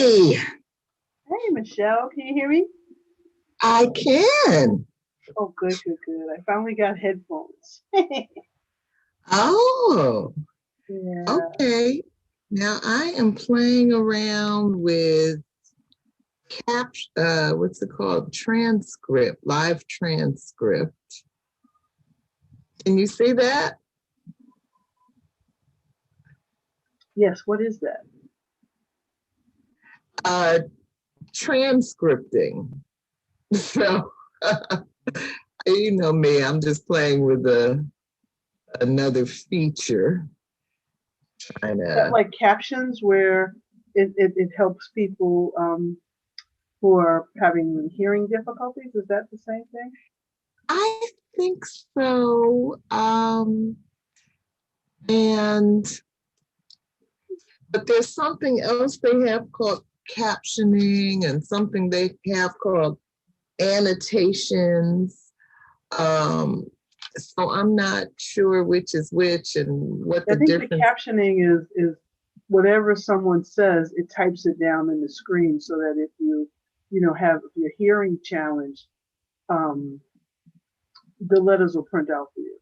Hey, Hey, Michelle, can you hear me? I can. Oh, good. I finally got headphones. Oh, Yeah. okay. Now I am playing around with what's it called? Transcript, live transcript. Can you see that? Yes, what is that? Transcripting. So, you know me, I'm just playing with another feature. Trying Is that to, like captions where it helps people who are having hearing difficulties? Is that the same thing? I think so. But there's something else they have called captioning and something they have called annotations. So I'm not sure which is which and what I the think the difference. captioning is whatever someone says, it types it down in the screen so that if if you're hearing challenged, the letters will print out for you.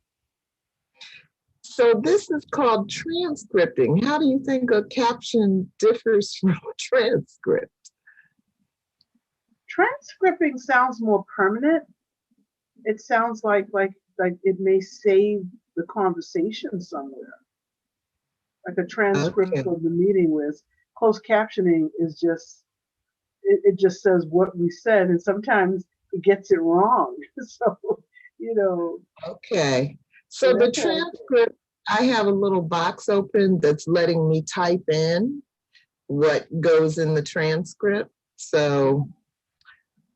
So this is called transcripting. How do you think a caption differs from a transcript? Transcripting sounds more permanent. It sounds like it may save the conversation somewhere. Like a transcript Okay. of the meeting with closed captioning is just it just says what we said, and sometimes it gets it wrong. So, Okay. So the that's how transcript, I have a little box open that's letting me type in what goes in the transcript. So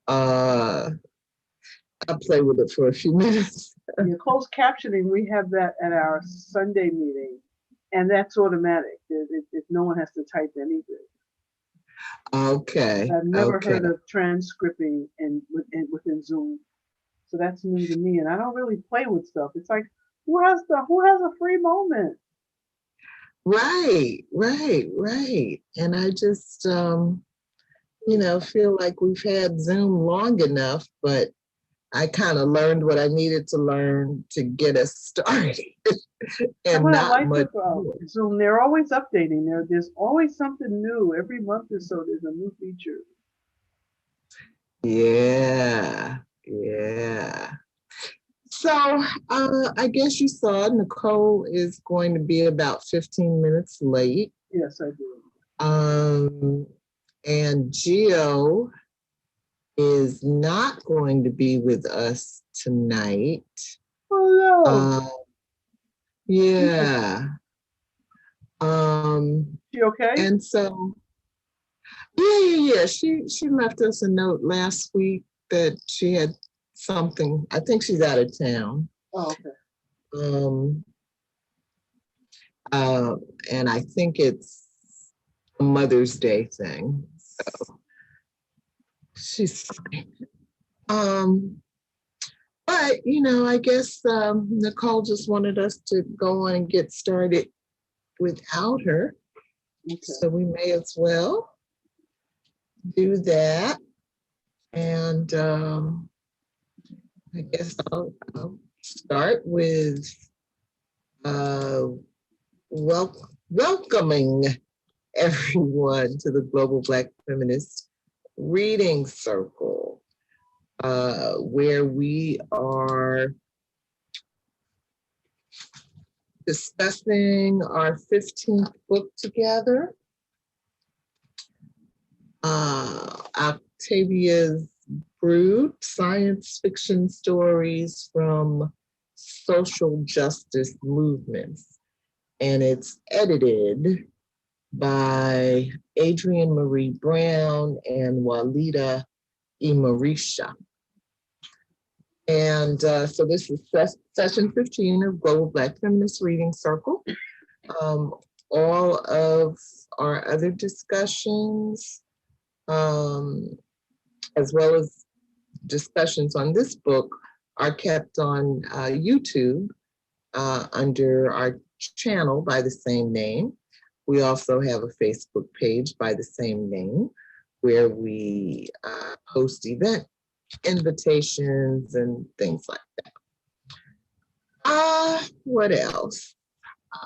I'll play with it for a few minutes. closed captioning, we have that at our Sunday meeting, and that's automatic. If no one has to type anything. Okay. I've never heard of transcripting within Zoom, so that's new to me. And I don't really play with stuff. It's like, who has a free moment? Right. And I just, feel like we've had Zoom long enough, but I kind of learned what I needed to learn to get us started. And And what I not like much about more. Zoom, they're always updating. There's always something new. Every month or so, there's a new feature. Yeah. So I guess you saw Nicole is going to be about 15 minutes late. Yes, I do. And Gio is not going to be with us tonight. Oh no. Yeah. She okay? And so, yeah. She left us a note last week that she had something. I think she's out of town. Oh, okay. And I think it's a Mother's Day thing. So she's fine. But I guess Nicole just wanted us to go on and get started without her. Okay. So we may as well do that. And I guess I'll start with welcoming everyone to the Global Black Feminist Reading Circle, where we are discussing our 15th book together, Octavia's Brood, Science Fiction Stories from Social Justice Movements. And it's edited by Adrienne Marie Brown and Walidah Imarisha. And so this is session 15 of Global Black Feminist Reading Circle. All of our other discussions, as well as discussions on this book, are kept on YouTube under our channel by the same name. We also have a Facebook page by the same name where we post event invitations and things like that. What else?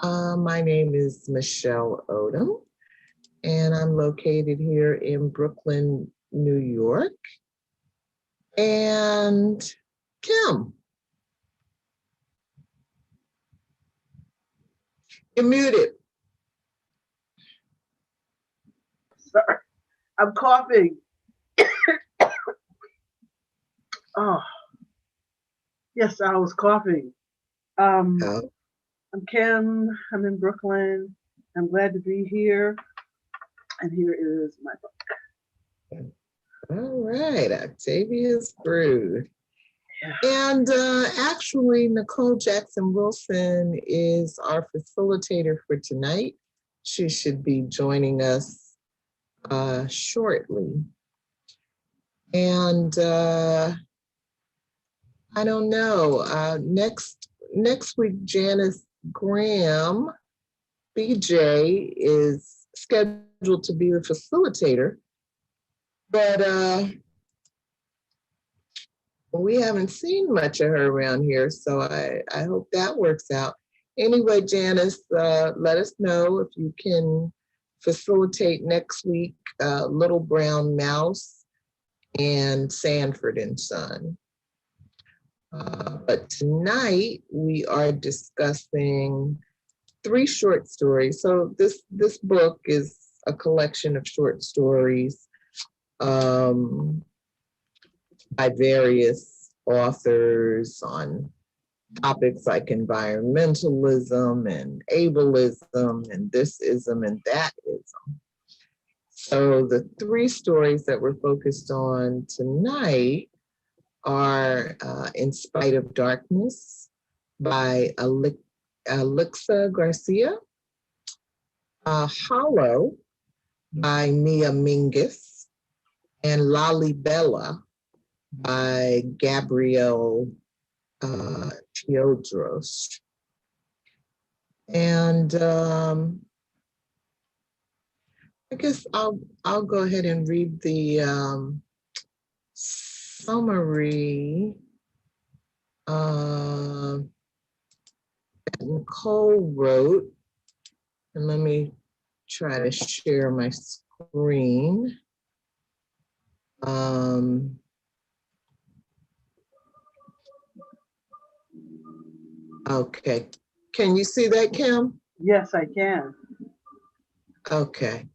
My name is Michelle Odom, and I'm located here in Brooklyn, New York. And Kim, you're muted. Sorry, I'm coughing. Oh, yes, I was coughing. I'm Kim. I'm in Brooklyn. I'm glad to be here. And here is my book. All right, Octavia's Brood. Yeah. And actually, Nicole Jackson Wilson is our facilitator for tonight. She should be joining us shortly. And I don't know, next week, Janice Graham, BJ, is scheduled to be the facilitator, but we haven't seen much of her around here, so I hope that works out. Anyway, Janice, let us know if you can facilitate next week, Little Brown Mouse and Sanford and Son. But tonight we are discussing 3 short stories. So this book is a collection of short stories by various authors on topics like environmentalism and ableism and thisism and thatism. So the 3 stories that we're focused on tonight are In Spite of Darkness by Alixa Garcia, Hollow by Mia Mingus, and Lalibela by Gabriel Teodros. And I guess I'll go ahead and read the summary that Nicole wrote. And let me try to share my screen. Okay. Can you see that, Kim? Yes, I can. Okay.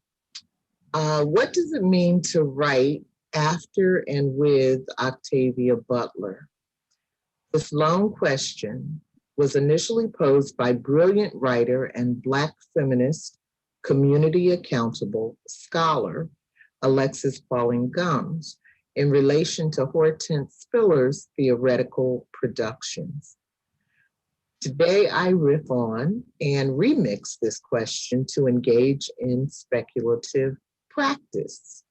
What does it mean to write after and with Octavia Butler? This lone question was initially posed by brilliant writer and Black feminist, community accountable scholar Alexis Pauline Gumbs in relation to Hortense Spiller's theoretical productions. Today, I riff on and remix this question to engage in speculative practice.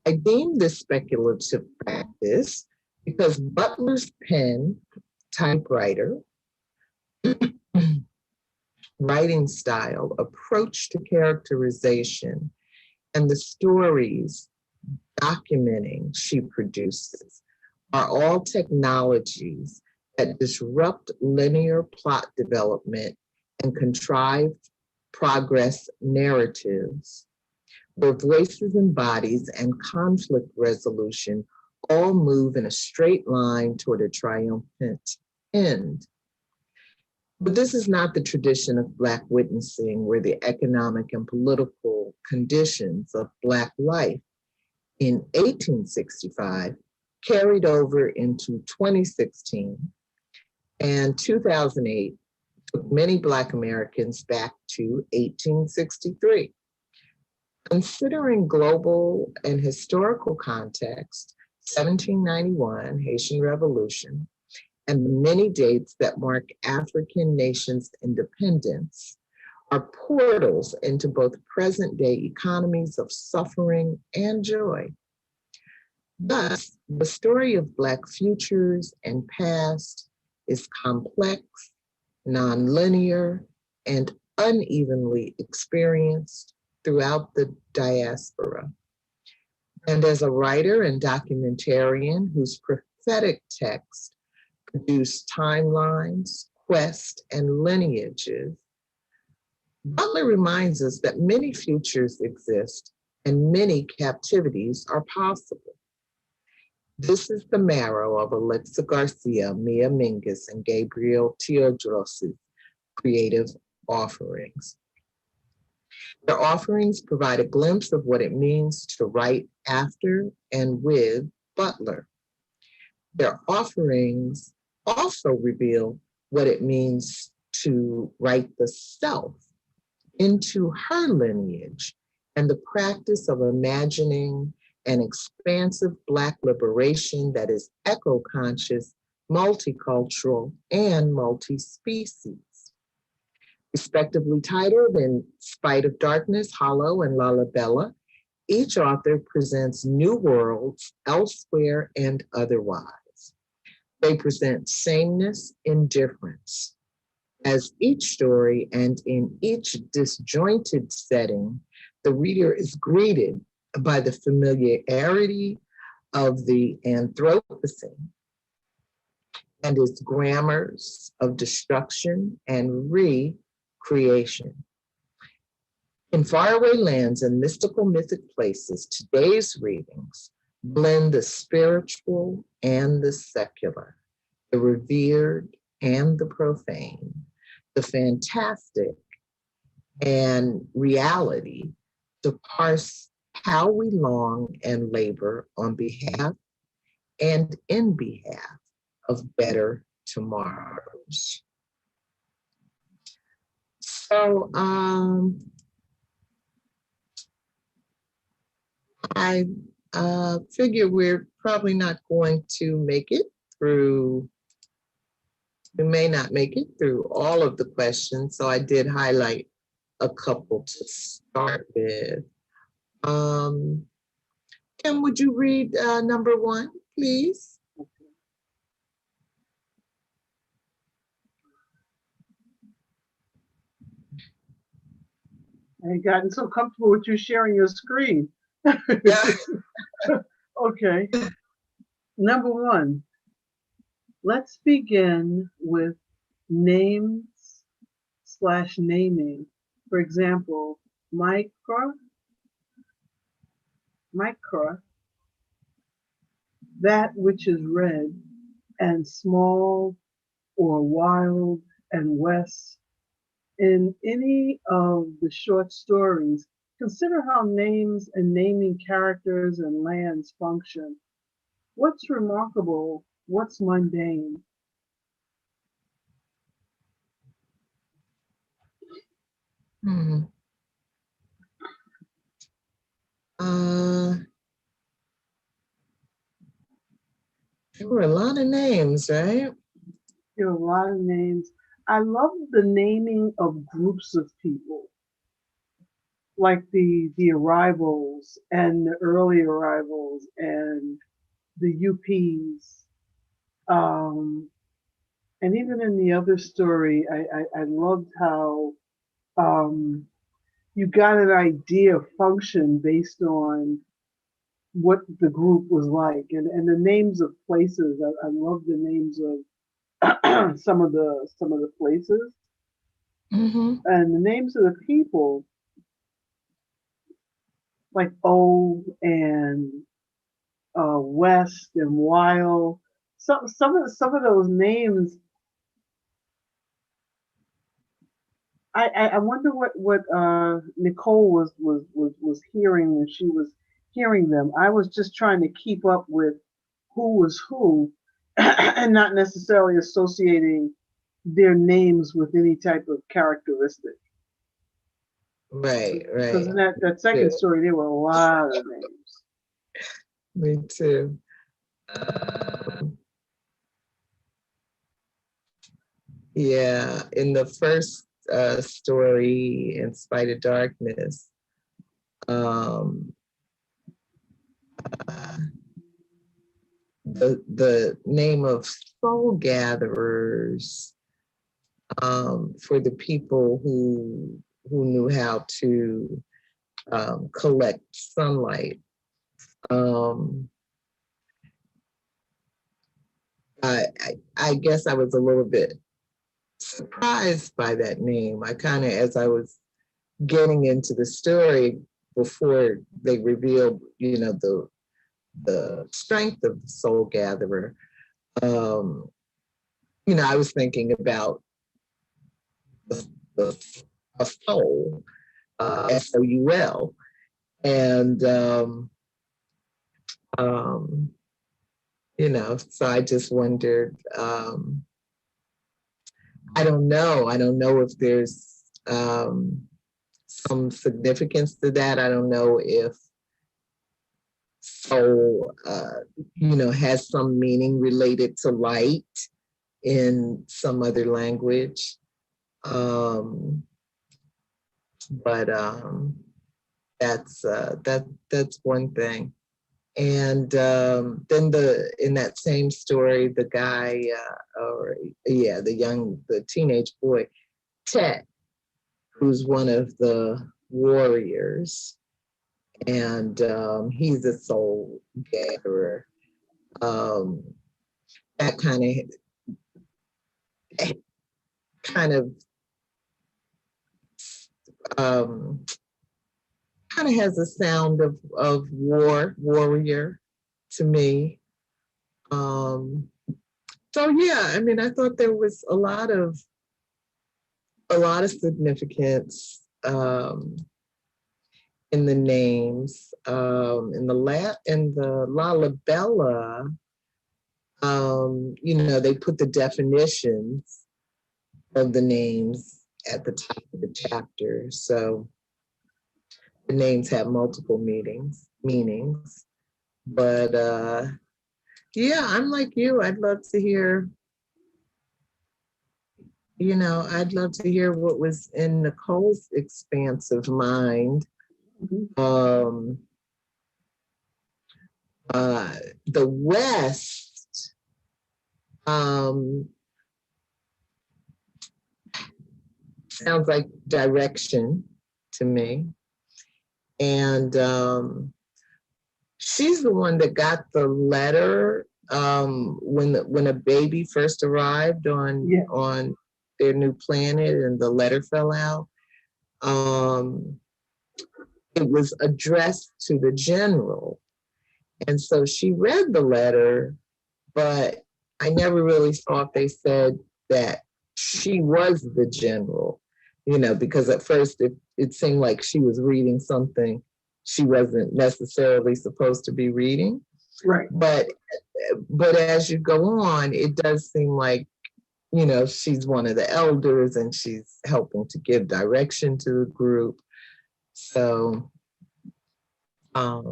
I deem this speculative practice because Butler's pen, typewriter, writing style, approach to characterization, and the stories documenting she produces are all technologies that disrupt linear plot development and contrived progress narratives, where voices and bodies and conflict resolution all move in a straight line toward a triumphant end. But this is not the tradition of Black witnessing, where the economic and political conditions of Black life in 1865 carried over into 2016 and 2008 took many Black Americans back to 1863. Considering global and historical context, 1791, Haitian Revolution, and the many dates that mark African nations' independence are portals into both present-day economies of suffering and joy. Thus, the story of Black futures and past is complex, nonlinear, and unevenly experienced throughout the diaspora. And as a writer and documentarian whose prophetic text produced timelines, quests, and lineages, Butler reminds us that many futures exist and many captivities are possible. This is the marrow of Alixa Garcia, Mia Mingus, and Gabriel Teodros' creative offerings. Their offerings provide a glimpse of what it means to write after and with Butler. Their offerings also reveal what it means to write the self into her lineage and the practice of imagining an expansive Black liberation that is eco-conscious, multicultural, and multi-species. Respectively titled In Spite of Darkness, Hollow, and Lalibela, each author presents new worlds elsewhere and otherwise. They present sameness in difference. As each story and in each disjointed setting, the reader is greeted by the familiarity of the Anthropocene and its grammars of destruction and recreation. In faraway lands and mystical mythic places, today's readings blend the spiritual and the secular, the revered and the profane, the fantastic and reality to parse how we long and labor on behalf and in behalf of better tomorrows. So I figure we're probably not going to make it through. We may not make it through all of the questions, so I did highlight a couple to start with. Kim, would you read number 1, please? I ain't gotten so comfortable with you sharing your screen. Yeah. Okay. Number 1, let's begin with names/naming. For example, micro, that which is red, and small or wild and west. In any of the short stories, consider how names and naming characters and lands function. What's remarkable? What's mundane? There were a lot of names, right? There are a lot of names. I love the naming of groups of people, like the arrivals and the early arrivals and the UPs. And even in the other story, I loved how you got an idea of function based on what the group was like, and the names of places. I love the names of some of the places, and the names of the people, like O and West and Wild. Some of those names. I wonder what Nicole was hearing when she was hearing them. I was just trying to keep up with who was who, and not necessarily associating their names with any type of characteristic. Right. Because in that second story, there were a lot of names. Me too. Yeah, in the first story, In Spite of Darkness, the name of soul gatherers for the people who knew how to collect sunlight. I guess I was a little bit surprised by that name. I kind of, as I was getting into the story before they revealed, the strength of the soul gatherer, I was thinking about a soul, SOUL, and so I just wondered. I don't know if there's some significance to that. I don't know if soul, has some meaning related to light in some other language. But that's one thing. And then in that same story, the guy, the teenage boy, Tet, who's one of the warriors, and he's a soul gatherer. That kind of has a sound of warrior to me. So yeah, I mean, I thought there was a lot of significance in the names. In the Lalibela, they put the definitions of the names at the top of the chapter. So the names have multiple meanings. But yeah, I'm like you. I'd love to hear what was in Nicole's expansive mind. The West, sounds like direction to me. And she's the one that got the letter when a baby first arrived on their new planet and the letter fell out. It was addressed to the general. And so she read the letter, but I never really thought they said that she was the general, because at first it seemed like she was reading something she wasn't necessarily supposed to be reading. Right. But as you go on, it does seem like, she's one of the elders and she's helping to give direction to the group. So that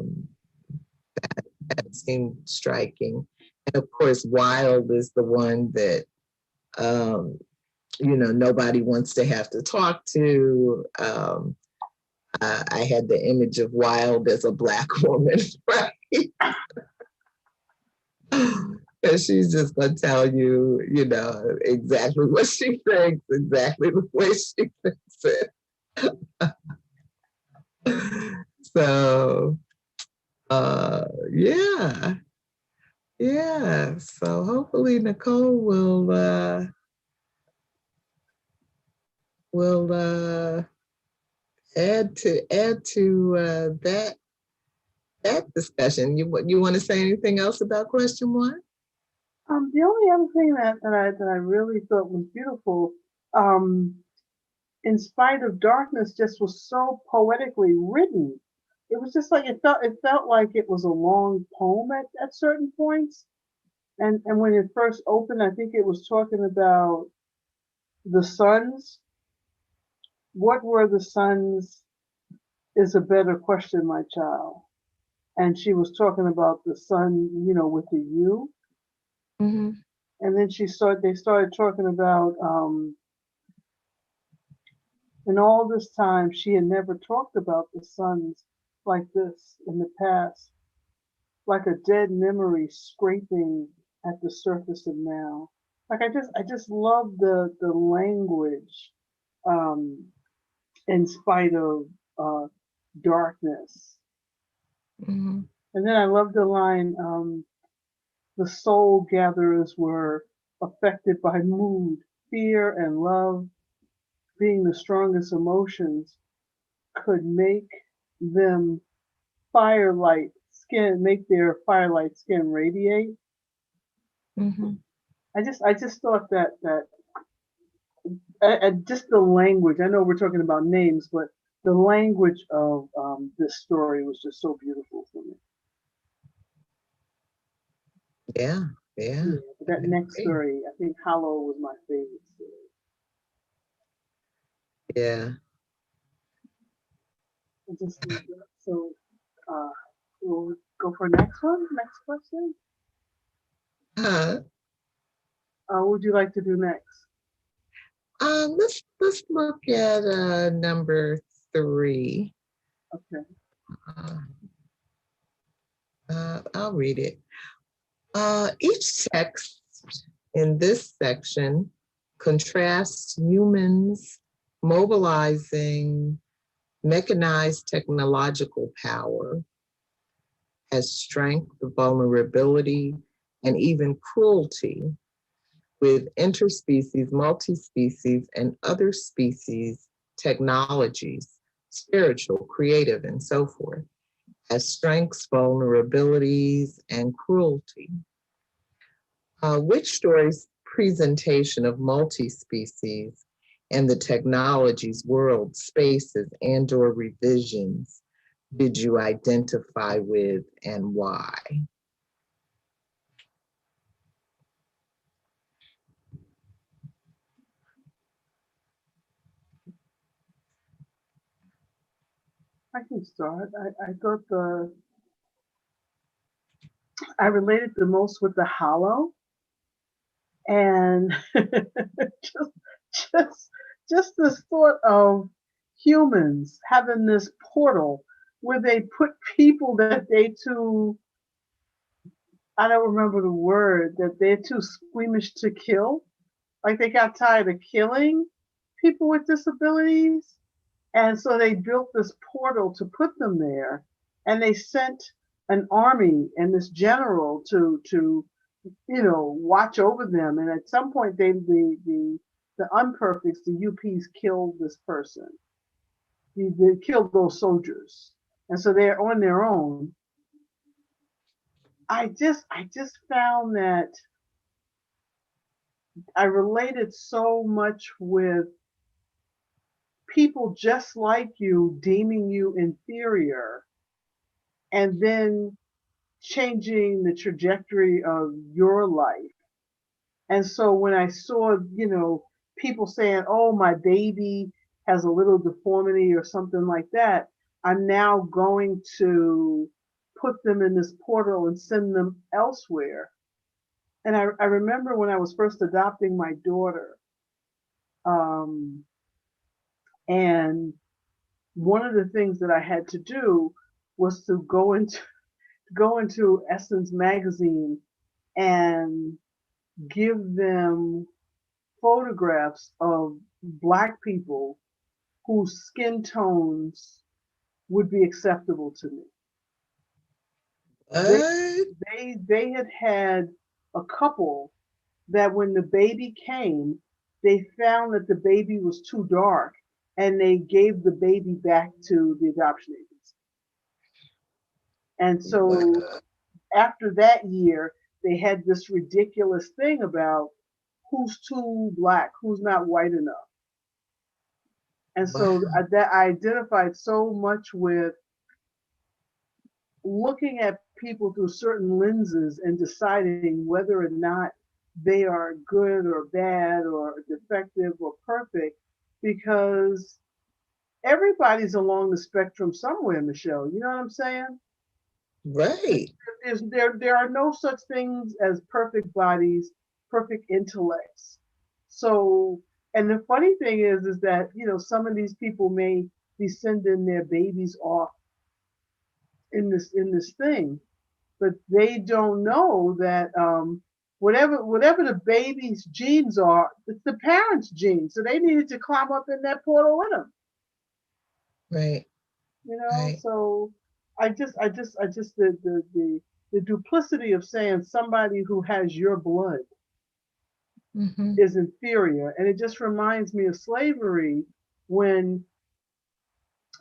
seemed striking. And of course, Wild is the one that, nobody wants to have to talk to. I had the image of Wild as a Black woman, right? And she's just going to tell you, exactly what she thinks, exactly the way she thinks it. So, yeah. So hopefully Nicole will add to that discussion. You want to say anything else about question 1? The only other thing that I really thought was beautiful, In Spite of Darkness, just was so poetically written. It was just like it felt like it was a long poem at certain points. And when it first opened, I think it was talking about the suns. What were the suns is a better question, my child. And she was talking about the sun, with the U. Mm-hmm. And then they started talking about, in all this time, she had never talked about the suns like this in the past, like a dead memory scraping at the surface of now. Like I just love the language, in spite of darkness. Mm-hmm. And then I love the line, the soul gatherers were affected by mood, fear, and love being the strongest emotions could make them firelight skin, make their firelight skin radiate. Mm-hmm. I just thought that just the language. I know we're talking about names, but the language of this story was just so beautiful for me. Yeah, yeah. Yeah, but that next story, I think Hollow was my favorite story. Yeah. I just love that. So we'll go for next one. Next question. What would you like to do next? Let's look at number 3. Okay. I'll read it. Each text in this section contrasts humans mobilizing mechanized technological power as strength, vulnerability, and even cruelty with interspecies, multi-species, and other species technologies, spiritual, creative, and so forth, as strengths, vulnerabilities, and cruelty. Which story's presentation of multi-species and the technologies, world, spaces, and/or revisions did you identify with and why? I can start. I thought I related the most with the Hollow, and just just just this thought of humans having this portal where they put people that they too, I don't remember the word, that they're too squeamish to kill. Like they got tired of killing people with disabilities. And so they built this portal to put them there. And they sent an army and this general to watch over them. And at some point the unperfects, the UPs killed this person. They killed those soldiers. And so they're on their own. I just found that I related so much with people just like you deeming you inferior and then changing the trajectory of your life. And so when I saw, people saying, oh, my baby has a little deformity or something like that, I'm now going to put them in this portal and send them elsewhere. And I remember when I was first adopting my daughter, and one of the things that I had to do was to go into Essence magazine and give them photographs of Black people whose skin tones would be acceptable to me. They had a couple that when the baby came, they found that the baby was too dark and they gave the baby back to the adoption agency. And so after that year, they had this ridiculous thing about who's too Black, who's not white enough. And so I identified so much with looking at people through certain lenses and deciding whether or not they are good or bad or defective or perfect, because everybody's along the spectrum somewhere, Michelle. You know what I'm saying? Right. There are no such things as perfect bodies, perfect intellects. So, and the funny thing is that, some of these people may be sending their babies off in this thing, but they don't know that whatever the baby's genes are, it's the parents' genes. So they needed to climb up in that portal with them. Right. You know, Right. so I just the duplicity of saying somebody who has your blood is inferior. And it just reminds me of slavery when,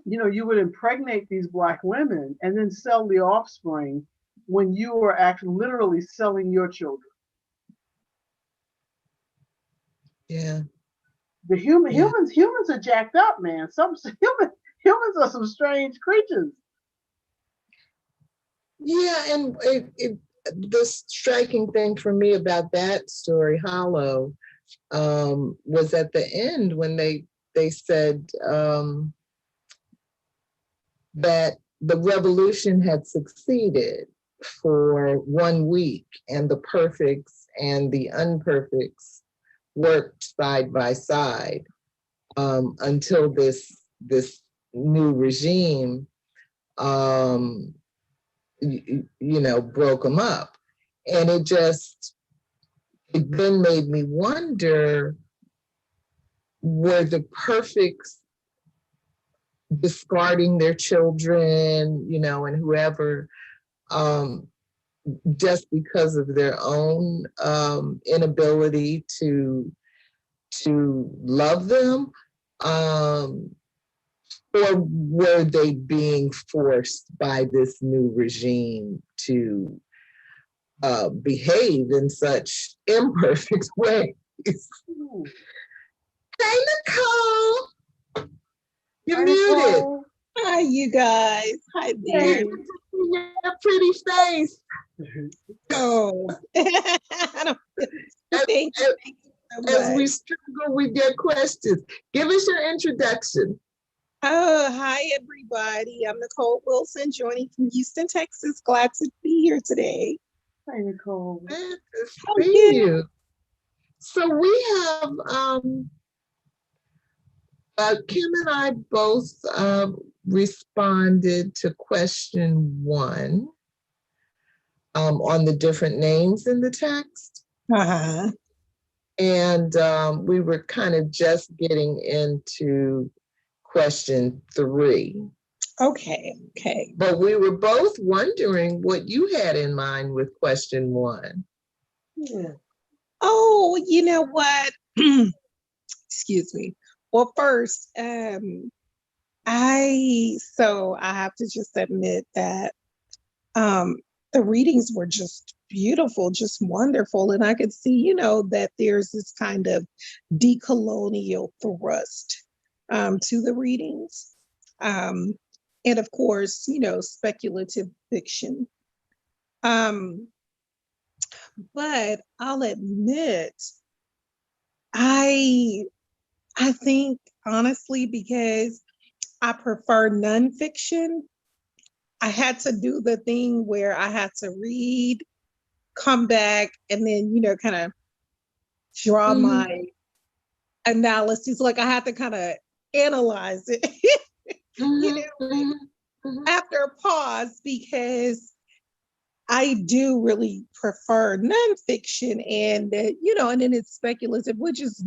you know, you would impregnate these Black women and then sell the offspring when you were actually literally selling your children. Yeah. The humans are jacked up, man. Humans are some strange creatures. Yeah, and the striking thing for me about that story, Hollow, was at the end when they said that the revolution had succeeded for 1 week, and the perfects and the unperfects worked side by side until this new regime broke them up. And it then made me wonder, were the perfects discarding their children, and whoever, just because of their own inability to love them? Or were they being forced by this new regime to behave in such imperfect ways? Hey, Nicole, you're muted. Nicole. Hi, you guys. Hi there. Hey, your pretty face. Oh, thank you so much. As we struggle with your questions, give us your introduction. Oh, hi, everybody. I'm Nicole Wilson, joining from Houston, Texas. Glad to be here today. Hi, Nicole. Glad to see you. So we have Kim and I both responded to question 1 on the different names in the text. Uh-huh. And we were kind of just getting into question 3. Okay. But we were both wondering what you had in mind with question 1. Yeah. Oh, you know what? Excuse me. Well, first, I have to just admit that the readings were just beautiful, just wonderful. And I could see, that there's this kind of decolonial thrust to the readings. And of course, speculative fiction. But I'll admit, I think honestly, because I prefer nonfiction, I had to do the thing where I had to read, come back, and then, kind of draw my analysis. Like I had to kind of analyze it, after a pause, because I do really prefer nonfiction, and and then it's speculative, which is,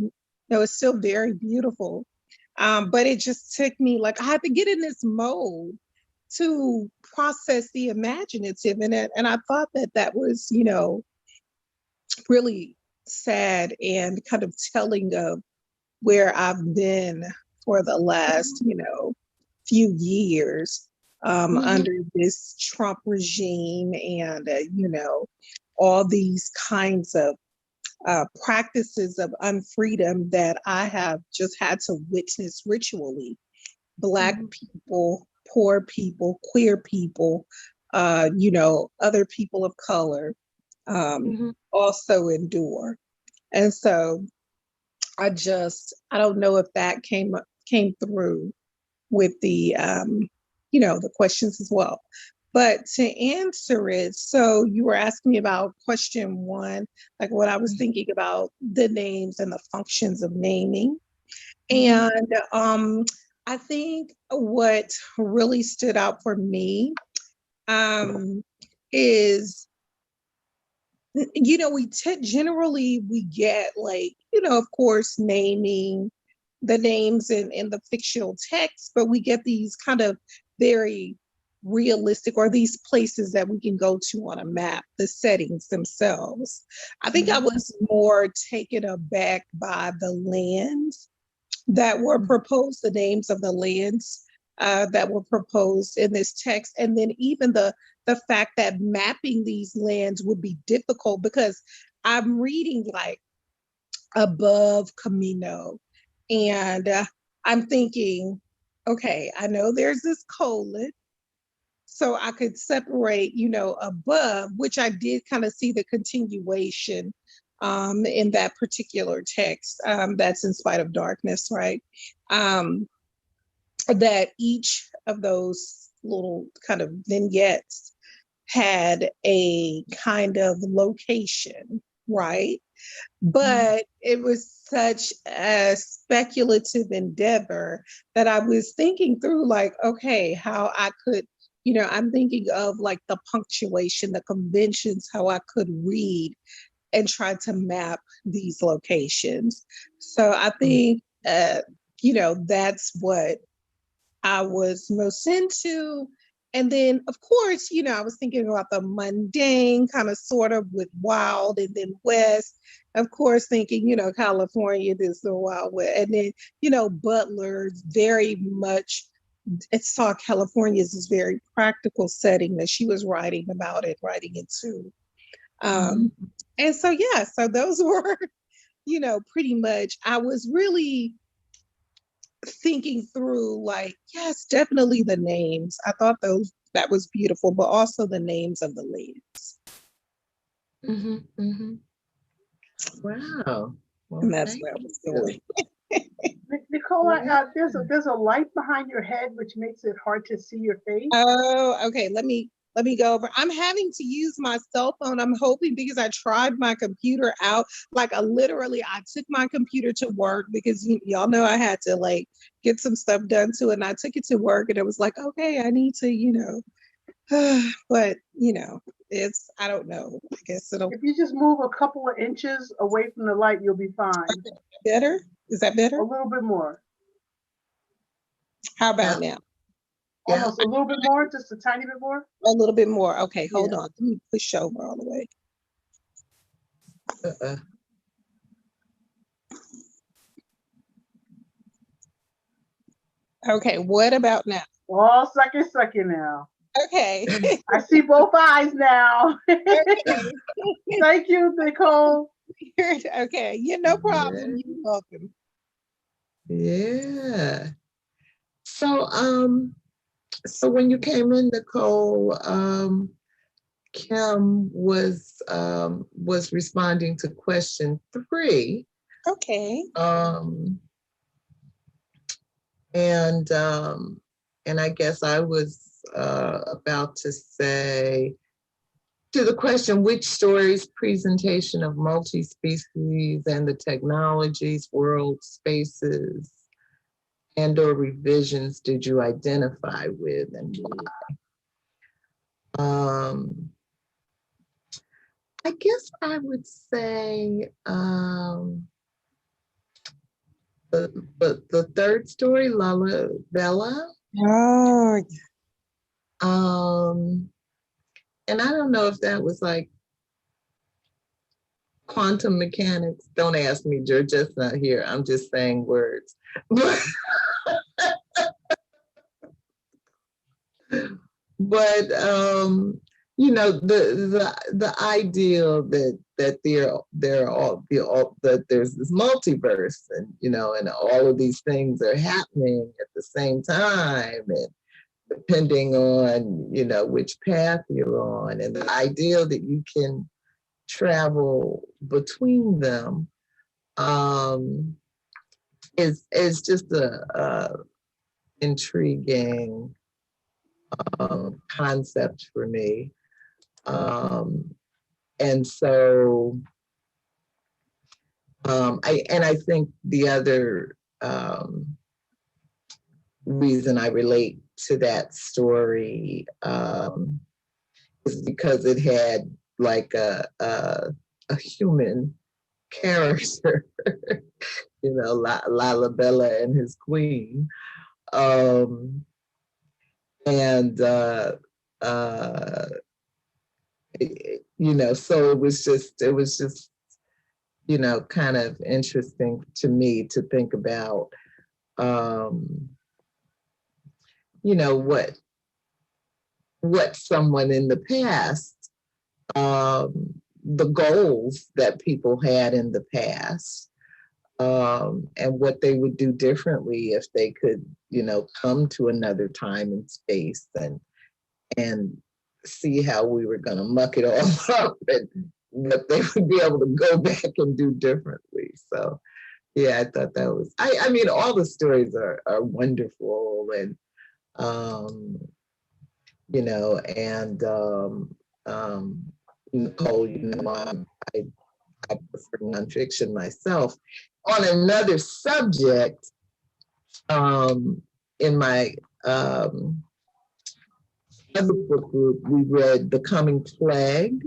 it's still very beautiful. But it just took me, like, I had to get in this mode to process the imaginative in it. And I thought that was, really sad and kind of telling of where I've been for the last, few years. Under this Trump regime, and all these kinds of practices of unfreedom that I have just had to witness ritually. Black people, poor people, queer people, other people of color also endure. And so I don't know if that came through with the the questions as well. But to answer it, so you were asking me about question 1, like what I was thinking about the names and the functions of naming. And I think what really stood out for me is you know, generally we get like, you know, of course, naming the names in the fictional text, but we get these kind of very realistic, or these places that we can go to on a map, the settings themselves. I think I was more taken aback by the lands that were proposed, the names of the lands that were proposed in this text. And then even the fact that mapping these lands would be difficult, because I'm reading like above Camino, and I'm thinking, okay, I know there's this colon, so I could separate, you know, above, which I did kind of see the continuation in that particular text, that's In Spite of Darkness, right? That each of those little kind of vignettes had a kind of location, right? But it was such a speculative endeavor that I was thinking through, like, okay, how I could, you know, I'm thinking of like the punctuation, the conventions, how I could read and try to map these locations. So I think, you know, that's what I was most into. And then, of course, you know, I was thinking about the mundane kind of sort of with wild, and then West, of course, thinking, you know, California, this the Wild West. And then, you know, Butler very much, it saw California as this very practical setting that she was writing about it, writing into. And so, yeah, so those were, you know, pretty much, I was really thinking through like, yes, definitely the names. I thought that was beautiful, but also the names of the lands. Wow. Well, and that's where I was going. Nicole, there's a light behind your head which makes it hard to see your face. Oh, okay. Let me go over. I'm having to use my cell phone. I'm hoping, because I tried my computer out. Like literally, I took my computer to work because y'all know I had to like get some stuff done to it. And I took it to work, and it was like, okay, I need to, you know, but you know, I don't know. I guess it'll. If you just move a couple of inches away from the light, you'll be fine. Okay. Better? Is that better? A little bit more. How about now? Almost a little bit more, just a tiny bit more. A little bit more. Okay, hold on. Let me push over all the way. Okay, what about now? Oh, second now. Okay. I see both eyes now. Okay. Thank you, Nicole. Okay, yeah, no problem. You're welcome. Yeah. So when you came in, Nicole, Kim was responding to question 3. Okay. And I guess I was about to say, to the question, which story's presentation of multi-species and the technologies, world spaces, and or revisions did you identify with, and why? I guess I would say the third story, Lalibela. Oh. And I don't know if that was like quantum mechanics. Don't ask me, you're just not here. I'm just saying words. But you know, the ideal that that there's this multiverse, and you know, and all of these things are happening at the same time, and depending on, you know, which path you're on, and the ideal that you can travel between them is just a intriguing concept for me. And so I think the other reason I relate to that story is because it had like a human character, Lalibela and his queen. And so it was just kind of interesting to me to think about what someone in the past, the goals that people had in the past, and what they would do differently if they could, come to another time and space and see how we were going to muck it all up and what they would be able to go back and do differently. So, yeah, I thought that was, I mean, all the stories are wonderful and, Nicole, I prefer nonfiction myself. On another subject, in my other book group, we read The Coming Plague.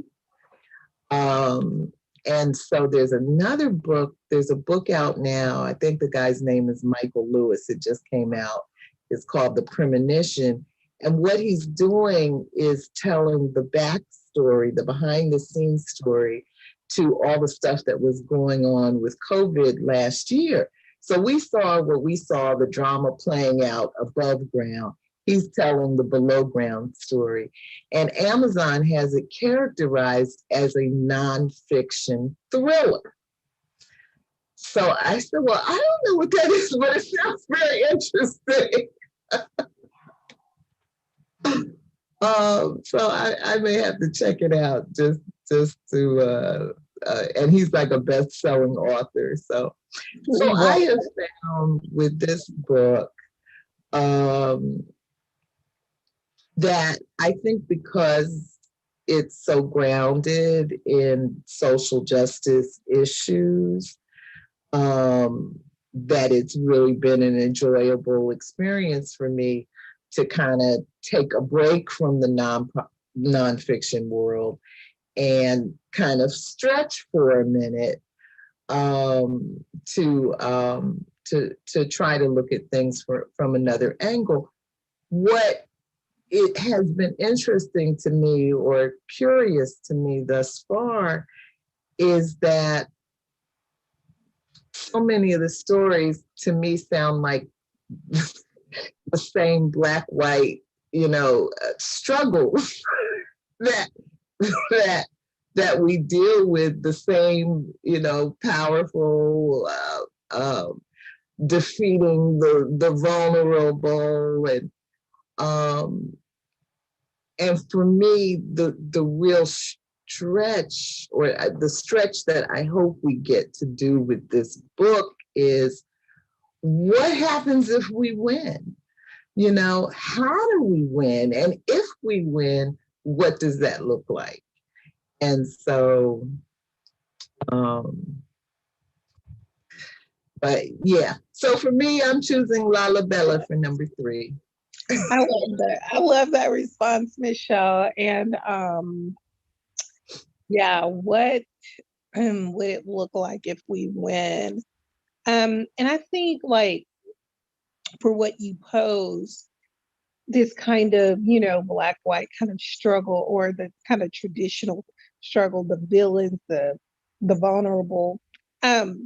And so there's another book, there's a book out now, I think the guy's name is Michael Lewis, it just came out. It's called The Premonition. And what he's doing is telling the backstory, the behind the scenes story to all the stuff that was going on with COVID last year. So we saw the drama playing out above ground. He's telling the below ground story. And Amazon has it characterized as a nonfiction thriller. So I said, well, I don't know what that is, but it sounds very interesting. So I may have to check it out just to, and he's like a best-selling author. So I have found with this book that I think because it's so grounded in social justice issues, that it's really been an enjoyable experience for me to kind of take a break from the nonfiction world and kind of stretch for a minute to try to look at things from another angle. What it has been interesting to me or curious to me thus far is that so many of the stories to me sound like the same black-white, struggles that we deal with, the same, powerful, defeating the vulnerable, and for me, the real stretch, or the stretch that I hope we get to do with this book is, what happens if we win? How do we win? And if we win, what does that look like? And so, but yeah. So for me, I'm choosing Lalibela for number 3. I love that. I love that response, Michelle. And yeah, what would it look like if we win? And I think, like, for what you pose, this kind of, black-white kind of struggle, or the kind of traditional struggle, the villains, the vulnerable. To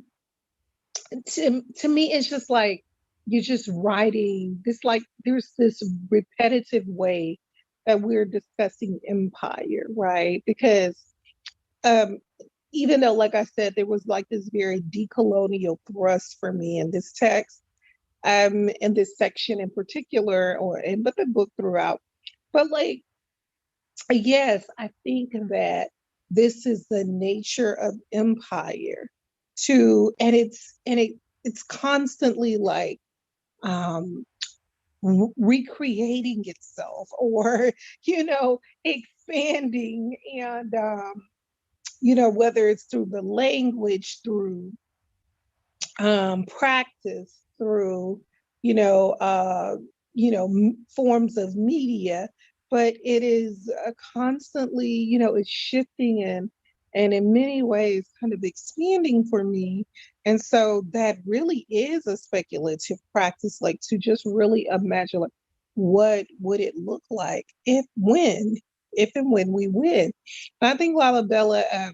me, it's just like, you're just writing this, like, there's this repetitive way that we're discussing empire, right? Because even though, like I said, there was like this very decolonial thrust for me in this text, in this section in particular, but the book throughout. But like, yes, I think that this is the nature of empire, and it's constantly like recreating itself, or expanding, and whether it's through the language, through practice, through forms of media, but it is constantly, it's shifting and in many ways kind of expanding for me. And so that really is a speculative practice, like to just really imagine, like, what would it look like if and when we win. And I think Lalibela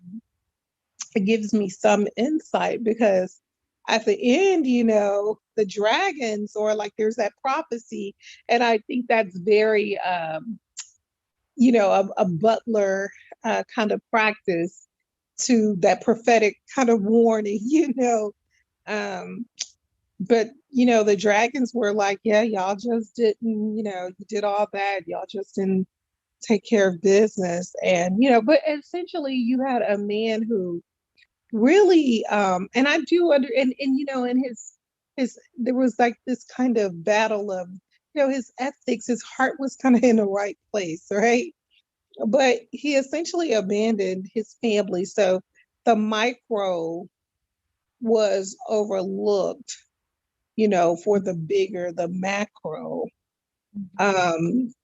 gives me some insight, because at the end, the dragons, or like there's that prophecy, and I think that's very a Butler kind of practice to that prophetic kind of warning, but the dragons were like, yeah, y'all just didn't, you did all that, y'all just didn't take care of business. And but essentially you had a man who really and I do under and in his there was like this kind of battle of his ethics, his heart was kind of in the right place, right? But he essentially abandoned his family, so the micro was overlooked, for the macro. And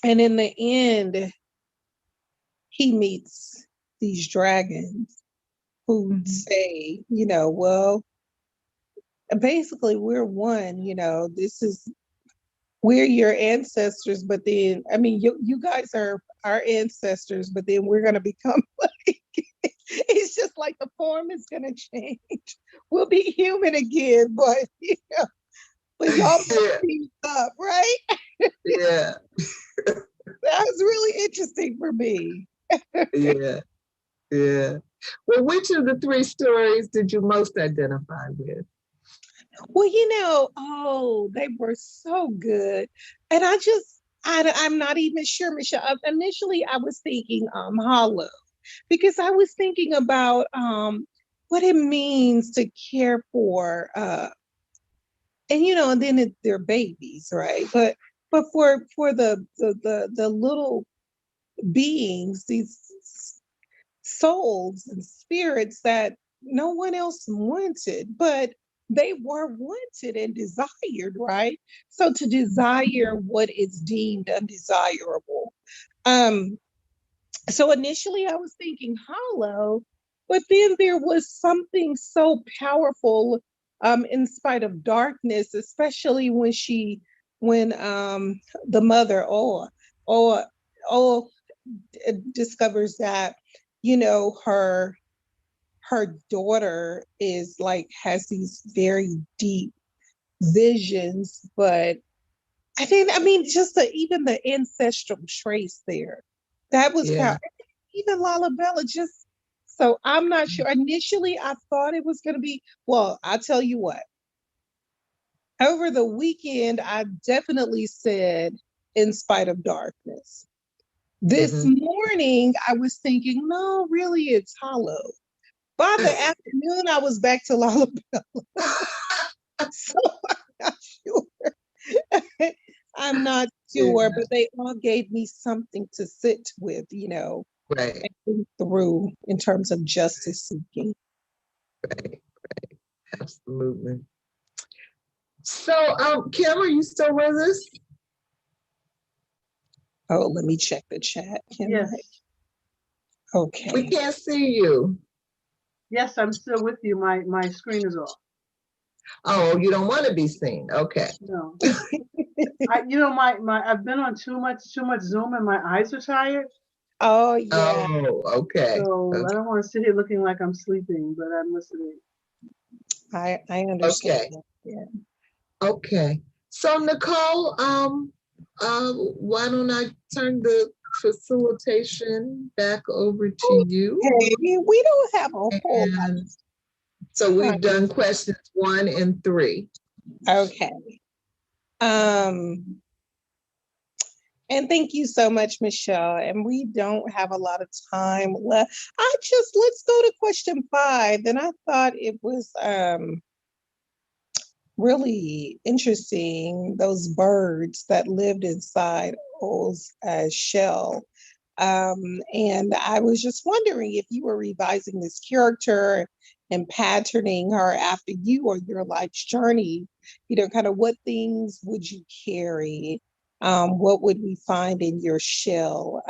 in the end, he meets these dragons who say, well, basically we're one, we're your ancestors, but then, I mean, you guys are our ancestors, but then we're going to become like, it's just like the form is going to change. We'll be human again, but, but y'all team up, right? Yeah. That was really interesting for me. Yeah. Yeah. Well, which of the three stories did you most identify with? Well, they were so good. And I'm not even sure, Michelle. Initially, I was thinking hollow, because I was thinking about what it means to care for, and then they're babies, right? But for the little beings, these souls and spirits that no one else wanted, but they were wanted and desired, right? So to desire what is deemed undesirable. So initially I was thinking hollow, but then there was something so powerful in spite of darkness, especially when the mother or discovers that, her daughter is like, has these very deep visions, but I mean, just even the ancestral trace there, that was powerful. Even Lalibela, just so I'm not sure. Initially, I thought it was going to be, well, I'll tell you what, over the weekend, I definitely said In Spite of Darkness. This morning, I was thinking, no, really, it's hollow. By the afternoon, I was back to Lalibela. So I'm not sure. I'm not sure, but they all gave me something to sit with, Right. and think through in terms of justice seeking. Right. Absolutely. So, Kim, are you still with us? Oh, let me check the chat. Yes. Okay. We can't see you. Yes, I'm still with you. My screen is off. Oh, you don't want to be seen. Okay. No. I've been on too much Zoom and my eyes are tired. Oh, yeah. Oh, okay. So okay. I don't want to sit here looking like I'm sleeping, but I'm listening. I understand. Okay. Yeah. Okay. So Nicole, why don't I turn the facilitation back over to you? Hey, we don't have a whole lot. So we've done questions 1 and 3. Okay. And thank you so much, Michelle. And we don't have a lot of time left. Let's go to question 5. And I thought it was really interesting, those birds that lived inside O's shell. And I was just wondering if you were revising this character and patterning her after you or your life's journey, kind of what things would you carry What would we find in your shell?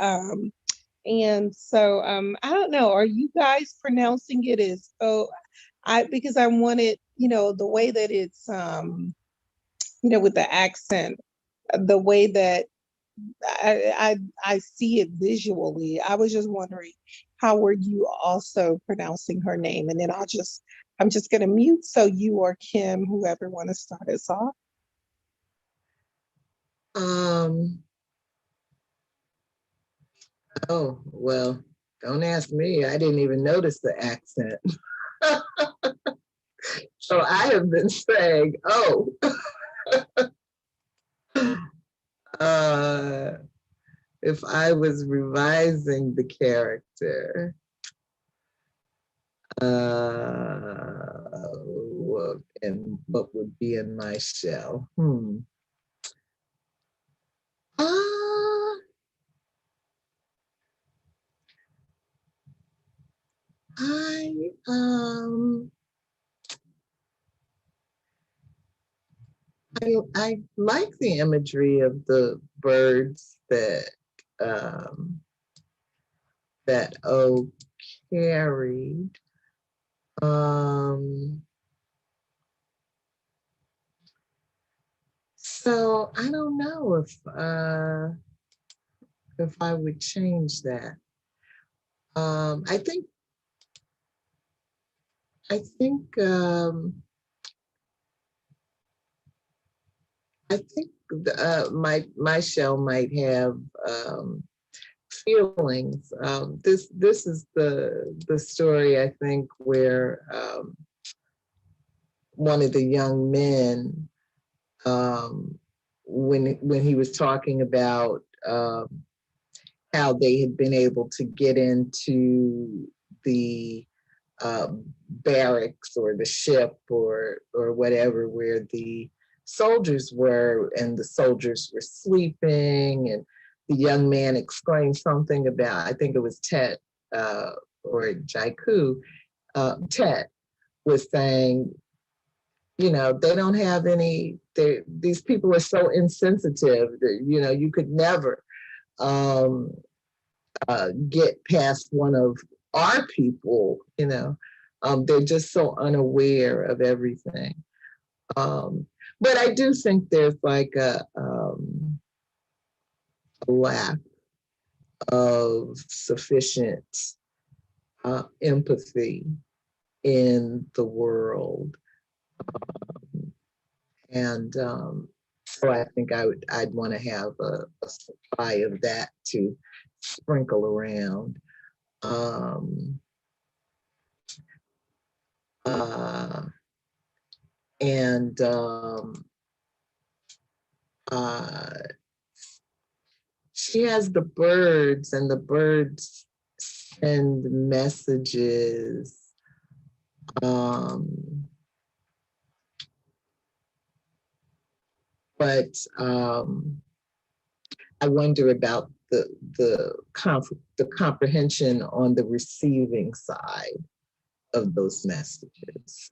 And so I don't know, are you guys pronouncing it as because I wanted, the way that it's with the accent, the way that I see it visually. I was just wondering, how were you also pronouncing her name? And then I'm just gonna mute, so you or Kim, whoever want to start us off. Oh, well, don't ask me. I didn't even notice the accent. So I have been saying, oh. If I was revising the character, and what would be in my shell? I like the imagery of the birds that O carried. So I don't know if I would change that. I think my shell might have feelings. This is the story, I think, where one of the young men, when he was talking about how they had been able to get into the barracks or the ship or whatever, where the soldiers were, and the soldiers were sleeping, and the young man exclaimed something about, I think it was Tet or Jaiku. Tet was saying, they don't have any, these people are so insensitive that, you could never get past one of our people, they're just so unaware of everything. But I do think there's like a lack of sufficient empathy in the world. And so I think I'd want to have a supply of that to sprinkle around. She has the birds, and the birds send messages. But I wonder about the comprehension on the receiving side of those messages.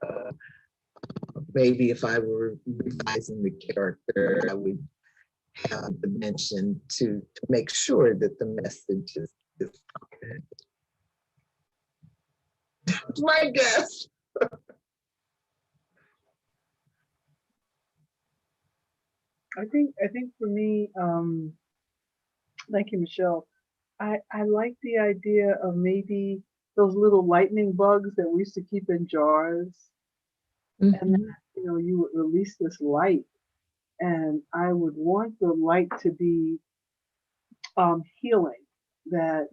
Maybe if I were revising the character, I would have the mention to make sure that the message is comprehended. My guess. I think for me, thank you, Michelle. I like the idea of maybe those little lightning bugs that we used to keep in jars, and then, you would release this light, and I would want the light to be healing, that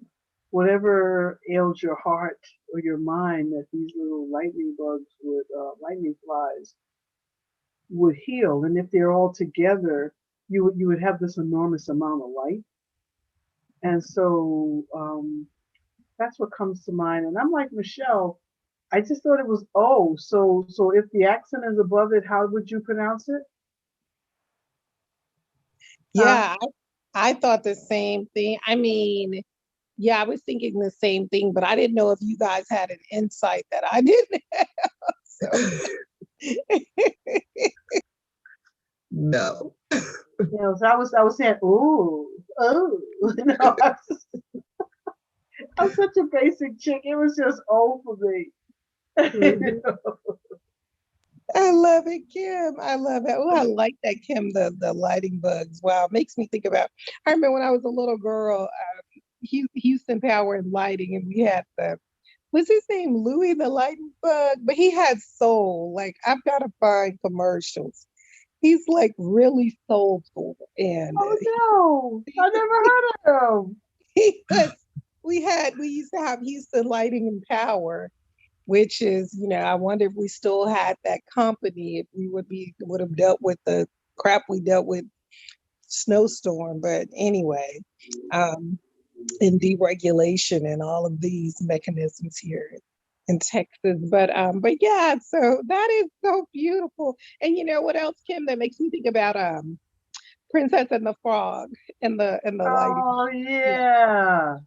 whatever ails your heart or your mind, that these little lightning bugs would, lightning flies, would heal. And if they're all together, you would have this enormous amount of light. And so that's what comes to mind. And I'm like Michelle, I just thought it was O. So if the accent is above it, how would you pronounce it? Yeah, I thought the same thing. I mean, yeah, I was thinking the same thing, but I didn't know if you guys had an insight that I didn't have. So. No. So I was saying, ooh, oh, I'm such a basic chick. It was just old for me. Mhm. I love it, Kim. I love it. Oh, I like that, Kim, the lighting bugs. Wow, it makes me think about, I remember when I was a little girl, Houston Power and Lighting, and we had what's his name? Louis the lighting bug, but he had soul. Like, I've got to find commercials. He's like really soulful. And Oh no, I never heard of him. he was, we used to have Houston Lighting and Power, which is, I wonder if we still had that company, if we would have dealt with the crap we dealt with snowstorm. But anyway, in deregulation and all of these mechanisms here in Texas. But yeah, so that is so beautiful. And you know what else, Kim, that makes me think about Princess and the Frog and the lighting. Oh Yeah, yeah.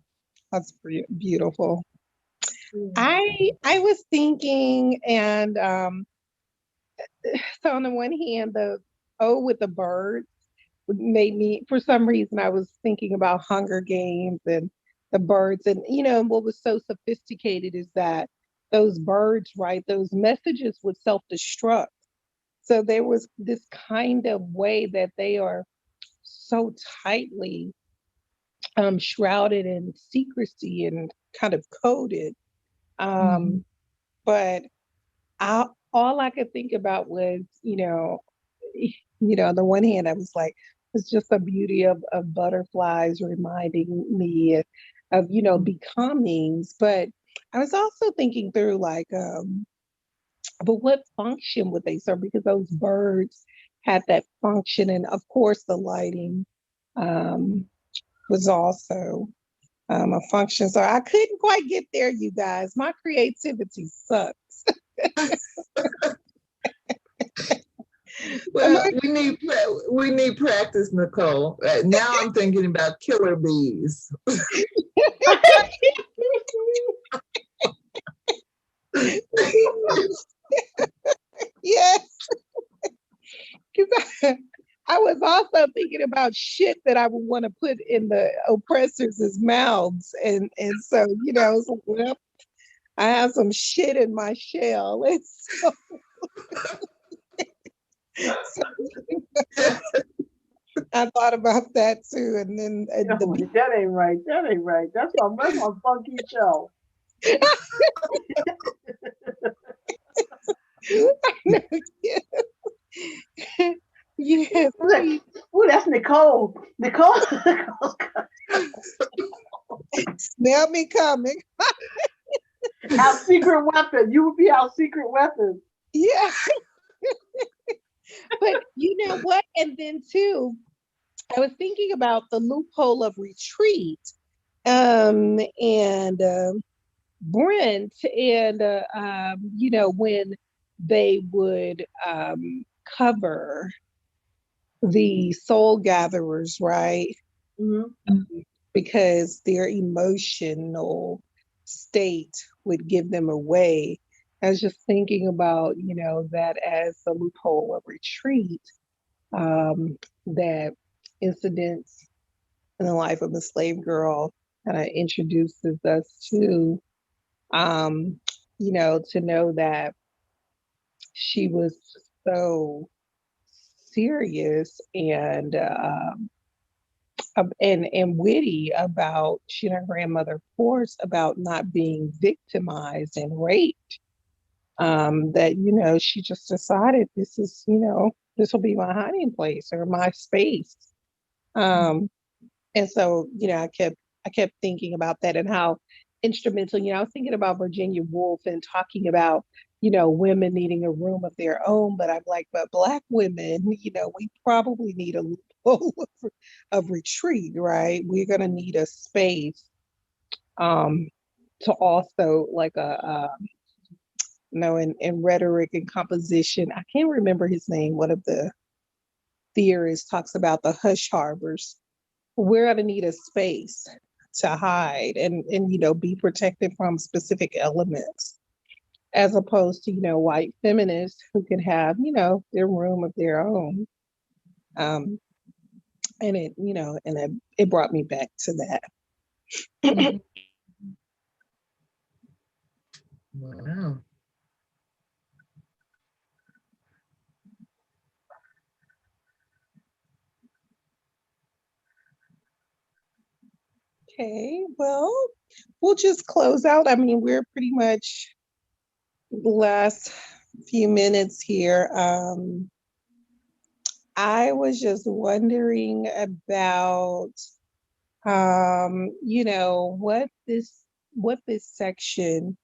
that's beautiful. I was thinking, and so on the one hand, the O with the birds made me, for some reason, I was thinking about Hunger Games and the birds. And, what was so sophisticated is that those birds, right, those messages would self-destruct. So there was this kind of way that they are so tightly shrouded in secrecy and kind of coded. But all I could think about was, on the one hand, I was like, it's just the beauty of butterflies reminding me of, becomings. But I was also thinking through like, but what function would they serve? Because those birds had that function. And of course, the lighting was also a function. So I couldn't quite get there, you guys. My creativity sucks. Well, we need practice, Nicole. Now I'm thinking about killer bees. Yes. I was also thinking about shit that I would want to put in the oppressors' mouths. And so, I was like, well, I have some shit in my shell. And so, I thought about that too. And then that ain't right. That ain't right. That's my funky show. Yes. Ooh, that's Nicole. Nicole. Smell me coming. Our secret weapon. You would be our secret weapon. Yeah. But you know what? And then too, I was thinking about the loophole of retreat, and Brent, and when they would cover the soul gatherers, right? Mm-hmm. Because their emotional state would give them away. I was just thinking about, that as the loophole of retreat, that incidents in the life of a slave girl kind of introduces us to, to know that she was so serious and witty about, she and her grandmother Force, about not being victimized and raped. That, she just decided this will be my hiding place or my space. And so, I kept thinking about that and how instrumental, I was thinking about Virginia Woolf and talking about, women needing a room of their own, but I'm like, but Black women, we probably need a loophole of retreat, right? We're going to need a space to also like in rhetoric and composition. I can't remember his name. One of the theorists talks about the hush harbors. We're going to need a space to hide and be protected from specific elements, as opposed to white feminists who can have their room of their own. And it, you know, and it brought me back to that. Wow. Okay, well, we'll just close out. I mean, we're pretty much the last few minutes here. I was just wondering about, you know, what this section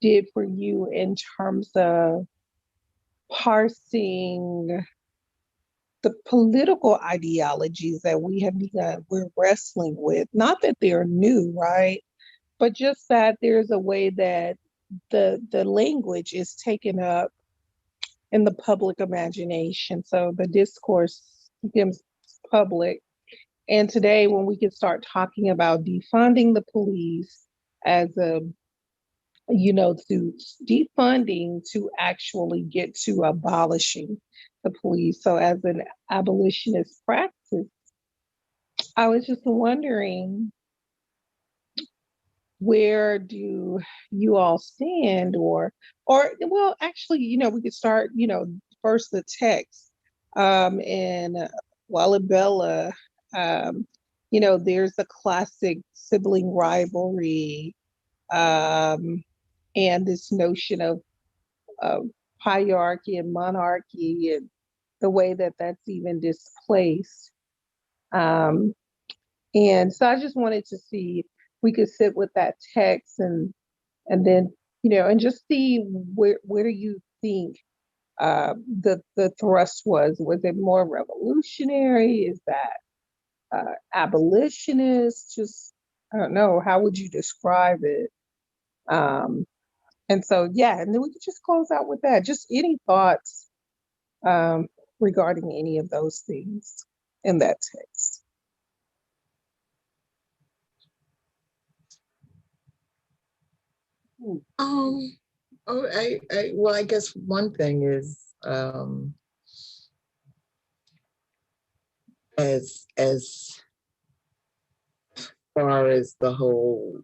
did for you in terms of parsing the political ideologies that we're wrestling with. Not that they're new, right? But just that there's a way that the language is taken up in the public imagination. So the discourse becomes public. And today, when we can start talking about defunding the police as a, you know, to defunding to actually get to abolishing the police. So as an abolitionist practice, I was just wondering, where do you all stand, or well, actually, you know, we could start, you know, first the text. And Lalibela, you know, there's a classic sibling rivalry, and this notion of hierarchy and monarchy, and the way that that's even displaced. And so I just wanted to see if we could sit with that text, and then, you know, and just see where do you think the thrust was? Was it more revolutionary? Is that abolitionist? Just, I don't know. How would you describe it? And so, yeah, and then we could just close out with that. Just any thoughts regarding any of those things in that text? Well, I guess one thing is, as far as the whole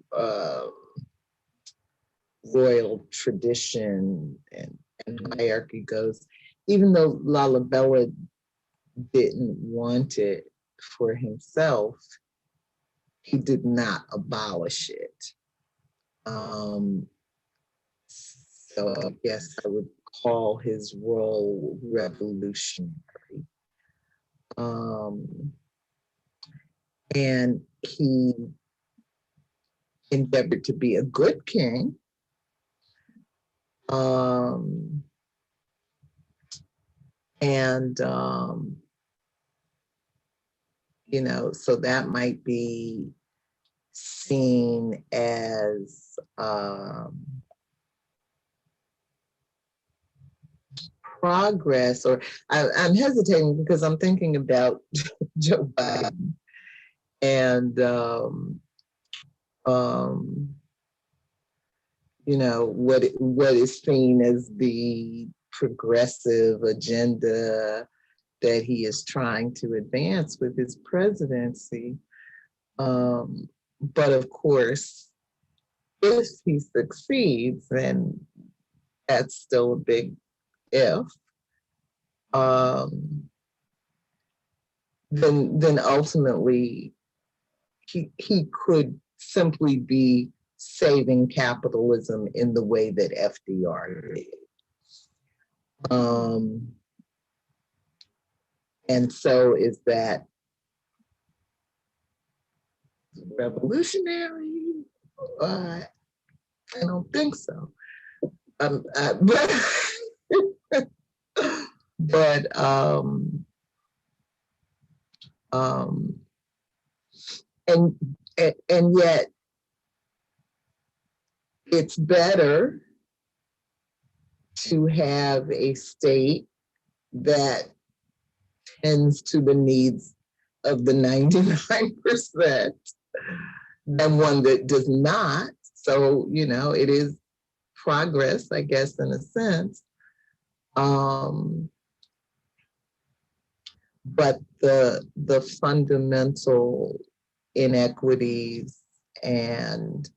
royal tradition and hierarchy goes, even though Lalibela didn't want it for himself, he did not abolish it. So I guess I would call his role revolutionary. And he endeavored to be a good king. You know, so that might be seen as progress, or I'm hesitating because I'm thinking about Joe Biden and you know, what is seen as the progressive agenda that he is trying to advance with his presidency. But of course, if he succeeds, then that's still a big if. Then ultimately he could simply be saving capitalism in the way that FDR did. And so is that revolutionary? I don't think so. But and yet it's better to have a state that tends to the needs of the 99% than one that does not. So, you know, it is progress, I guess, in a sense. but the fundamental inequities and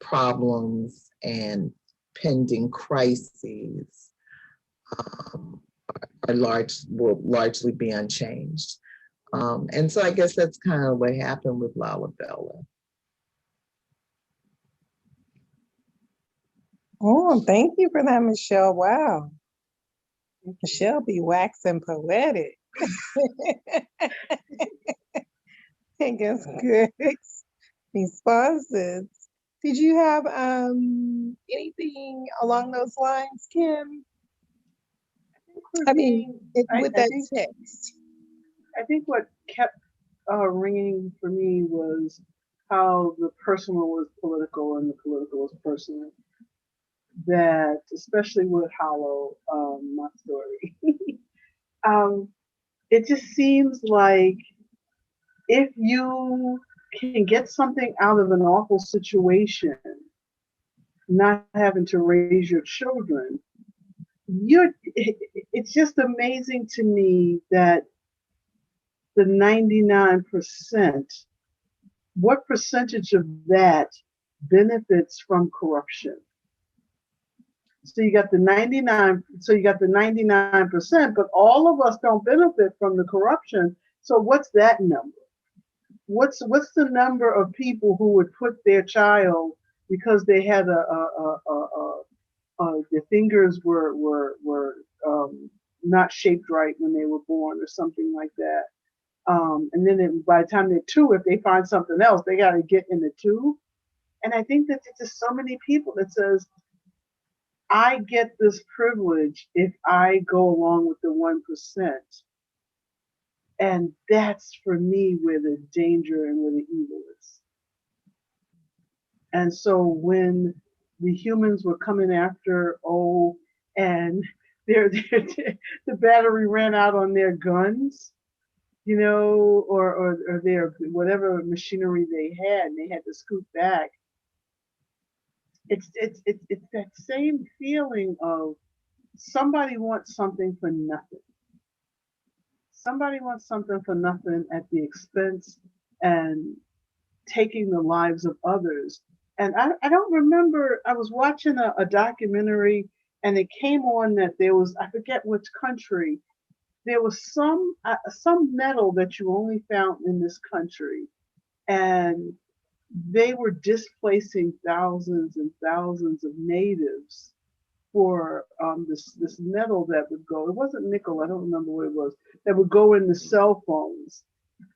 problems and pending crises will largely be unchanged. And so I guess that's kind of what happened with Lalibela. Oh, thank you for that, Michelle. Wow. Michelle be waxing poetic. I guess good responses. Did you have anything along those lines, Kim? With that text. I think what kept ringing for me was how the personal was political and the political was personal. That, especially with Hollow, my story, it just seems like if you can get something out of an awful situation, not having to raise your children, it's just amazing to me that the 99%, what percentage of that benefits from corruption? So you got the 99%, but all of us don't benefit from the corruption. So what's that number? What's the number of people who would put their child because they had their fingers were not shaped right when they were born or something like that, and then by the time they're 2, if they find something else, they got to get in the tube. And I think that there's just so many people that says, I get this privilege if I go along with the 1%. And that's for me where the danger and where the evil is. And so when the humans were coming after, and the battery ran out on their guns, or their whatever machinery they had, and they had to scoot back. It's that same feeling of somebody wants something for nothing. Somebody wants something for nothing at the expense and taking the lives of others. And I don't remember, I was watching a documentary and it came on that there was, I forget which country, there was some metal that you only found in this country. And they were displacing thousands and thousands of natives for this metal that would go, it wasn't nickel, I don't remember what it was, that would go in the cell phones.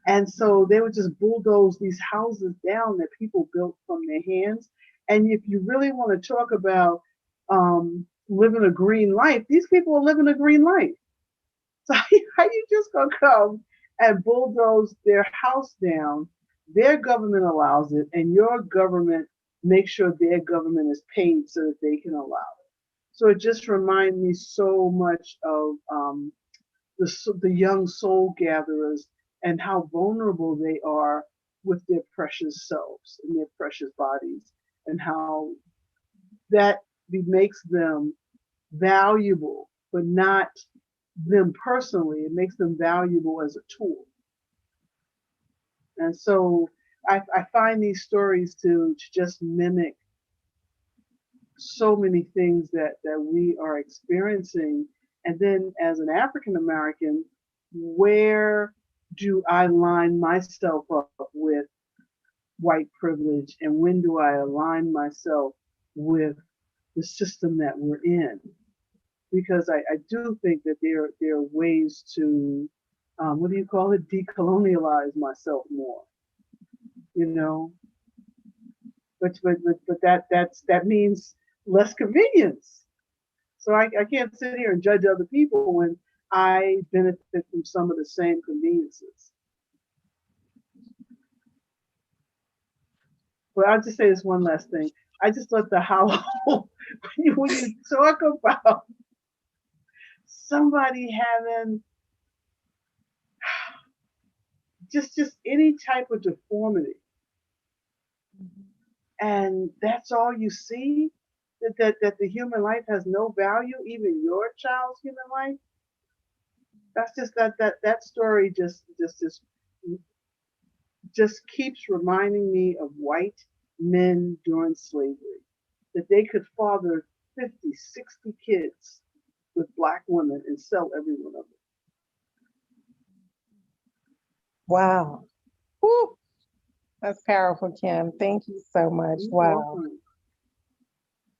And so they would just bulldoze these houses down that people built from their hands. And if you really want to talk about living a green life, these people are living a green life. So how you just gonna come and bulldoze their house down? Their government allows it, and your government makes sure their government is paid so that they can allow it. So it just reminds me so much of the young soul gatherers and how vulnerable they are with their precious selves and their precious bodies, and how that makes them valuable, but not them personally. It makes them valuable as a tool. And so I find these stories to just mimic so many things that we are experiencing. And then as an African American, where do I line myself up with white privilege, and when do I align myself with the system that we're in? Because I do think that there are ways to, what do you call it, decolonialize myself more, But that means less convenience. So I can't sit here and judge other people when I benefit from some of the same conveniences. But I'll just say this one last thing. I just thought the hollow, when you talk about somebody having just any type of deformity, and that's all you see, that the human life has no value, even your child's human life, that's just that story just keeps reminding me of white men during slavery, that they could father 50, 60 kids with black women and sell every one of them. Wow. Woo. That's powerful, Kim. Thank you so much. Wow.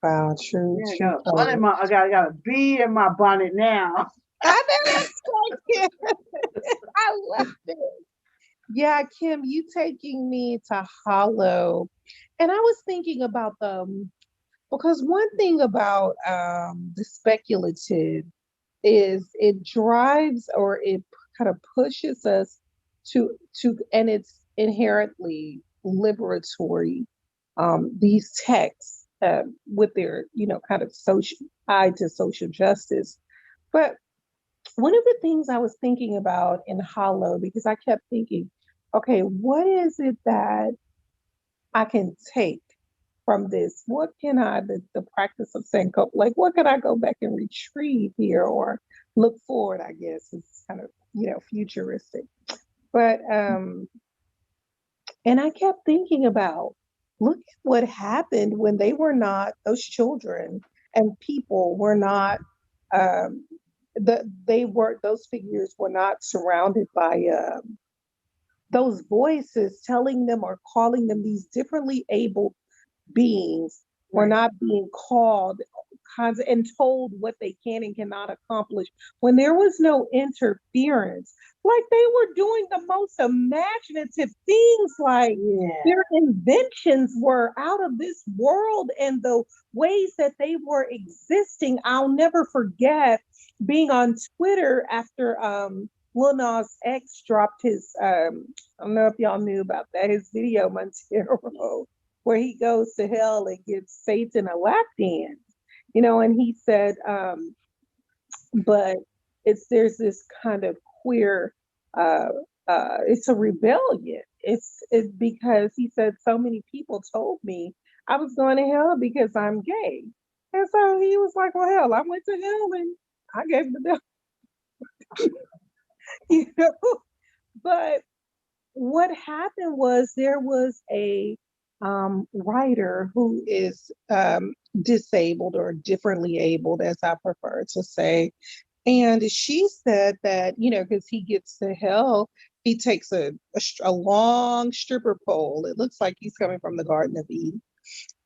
Wow, true, Yeah, true. I got a bee in my bonnet now. I know that's right, Kim. I love it. Yeah, Kim, you taking me to Hollow. And I was thinking about because one thing about the speculative is it drives or it kind of pushes us to and it's inherently liberatory. These texts with their kind of social tied to social justice. But one of the things I was thinking about in Hollow, because I kept thinking, okay, what is it that I can take from this? What can the practice of saying, like, what can I go back and retrieve here or look forward, I guess, it's kind of, futuristic. But, and I kept thinking about, look at what happened when those children and people were not, those figures were not surrounded by those voices telling them or calling them these differently abled beings were not being called and told what they can and cannot accomplish when there was no interference. Like they were doing the most imaginative things, like their inventions were out of this world and the ways that they were existing. I'll never forget being on Twitter after Lil Nas X dropped his, I don't know if y'all knew about that, his video Montero, where he goes to hell and gives Satan a lap dance, and he said, but there's this kind of queer, it's a rebellion. It's because he said so many people told me I was going to hell because I'm gay. And so he was like, well, hell, I went to hell and I gave the devil. But what happened was there was a writer who is disabled or differently abled, as I prefer to say. And she said that, because he gets to hell, he takes a long stripper pole. It looks like he's coming from the Garden of Eden.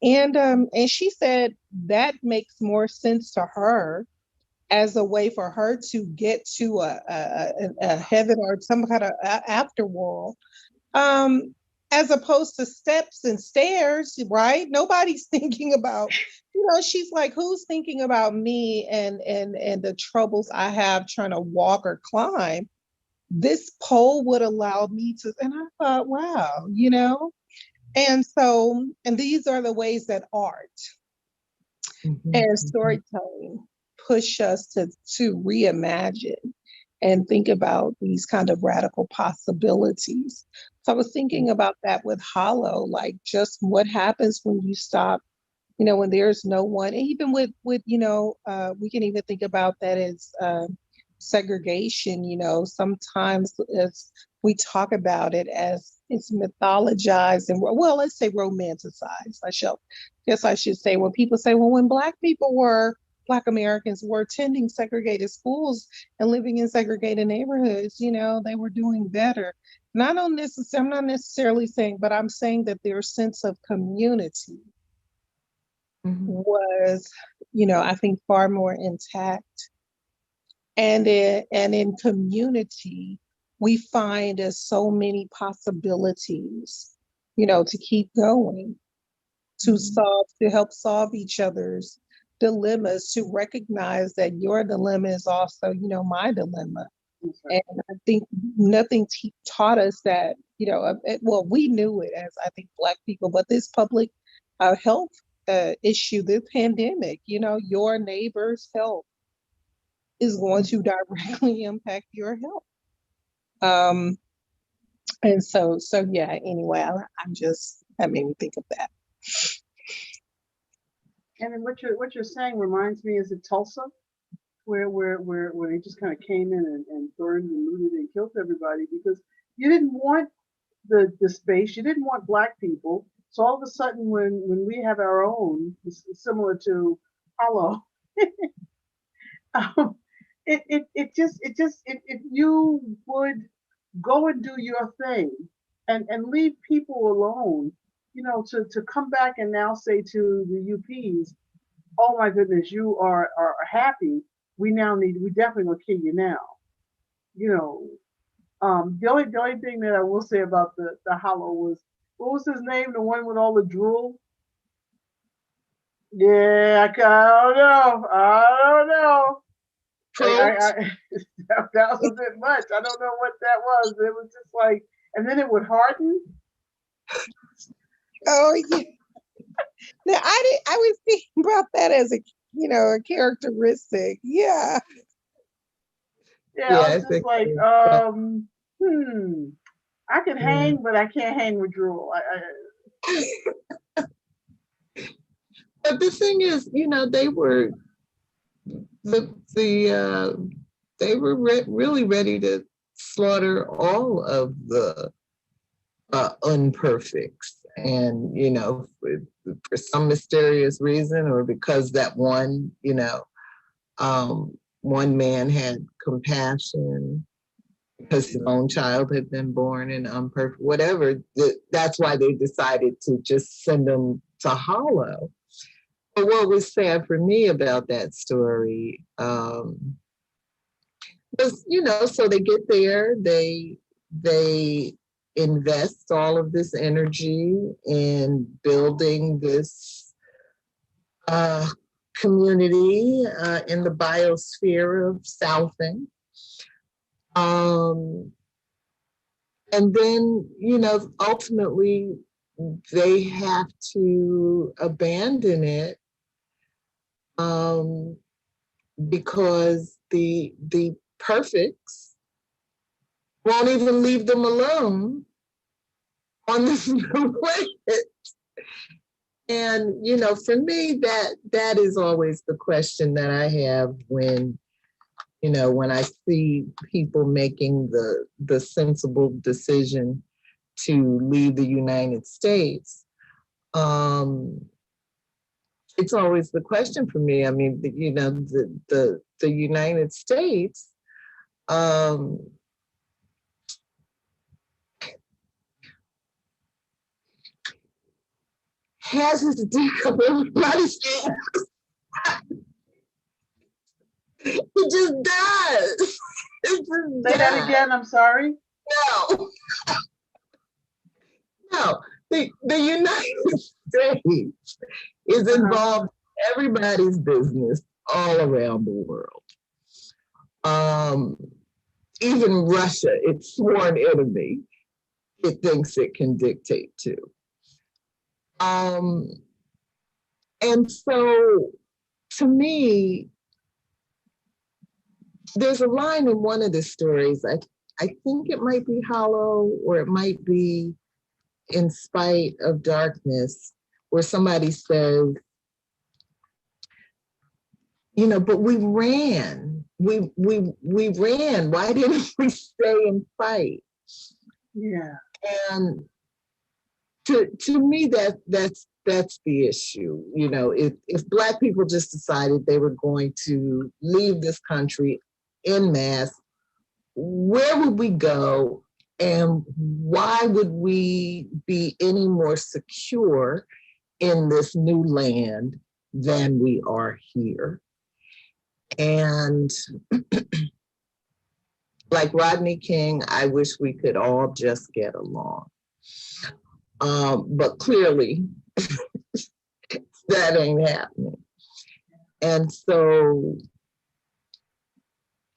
And she said that makes more sense to her as a way for her to get to a heaven or some kind of afterworld, as opposed to steps and stairs, right? Nobody's thinking about, she's like, who's thinking about me and the troubles I have trying to walk or climb? This pole would allow me to, and I thought, wow, and so, and these are the ways that art and storytelling push us to reimagine and think about these kind of radical possibilities. So I was thinking about that with Hollow, like just what happens when you stop, when there's no one, even with we can even think about that as segregation, sometimes as we talk about it as it's mythologized and, well, let's say romanticized. I should say, when people say, well, when Black Americans were attending segregated schools and living in segregated neighborhoods, they were doing better. And I'm not necessarily saying, but I'm saying that their sense of community was, I think far more intact. And in community, we find so many possibilities, to keep going, to help solve each other's dilemmas, to recognize that your dilemma is also, my dilemma. And I think nothing taught us that, well, we knew it as, I think, Black people, but this public health issue, this pandemic, your neighbor's health is going to directly impact your health. And so yeah, anyway, that made me think of that. And then what you're saying reminds me, is it Tulsa? where they just kind of came in and burned and looted and killed everybody because you didn't want the space, you didn't want Black people. So all of a sudden, when we have our own, similar to Hollow, if you would go and do your thing and leave people alone, to come back and now say to the UPs, oh my goodness, you are happy. We definitely gonna kill you now. The only thing that I will say about the Hollow was, what was his name? The one with all the drool? Yeah, I don't know. I don't know. That was a bit much. I don't know what that was. It was just like, and then it would harden. Oh yeah. Now I was thinking about that as a characteristic. Yeah. Yeah, I was just like, I could hang, but I can't hang with drool. But the thing is, they were they were really ready to slaughter all of the unperfects, and for some mysterious reason, or because that one one man had compassion because his own child had been born in unperfect, whatever. That's why they decided to just send them to Hollow. But what was sad for me about that story was, so they get there, they invest all of this energy in building this community in the biosphere of Southing. And then, ultimately they have to abandon it because the perfects won't even leave them alone on this new planet. And, for me, that is always the question that I have when I see people making the sensible decision to leave the United States. It's always the question for me. I mean, the United States has its dick up everybody's ass. It just does. It just Say that again, I'm sorry. No. The United States is involved in everybody's business all around the world. Even Russia, its sworn enemy, it thinks it can dictate to. And so, to me, there's a line in one of the stories, I think it might be Hollow or it might be In Spite of Darkness, where somebody says, but we ran. We ran. Why didn't we stay and fight? Yeah. And to me, that's the issue. If Black people just decided they were going to leave this country en masse, where would we go? And why would we be any more secure in this new land than we are here? And like Rodney King, I wish we could all just get along. But clearly, that ain't happening. And so,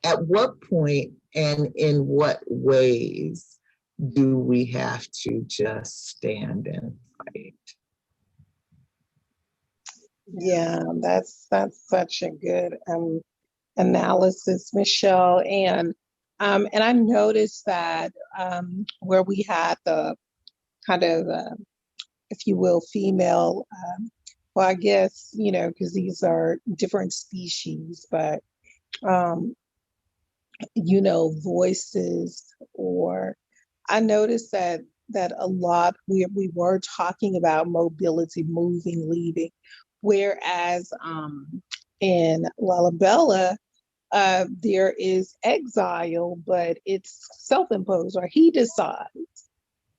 at what point and in what ways do we have to just stand and fight? Yeah, that's such a good analysis, Michelle. And I noticed that where we had the kind of, if you will, female, well, I guess, because these are different species, but um, voices, or I noticed that a lot we were talking about mobility, moving, leaving, whereas in Lalibela, there is exile, but it's self-imposed, or he decides,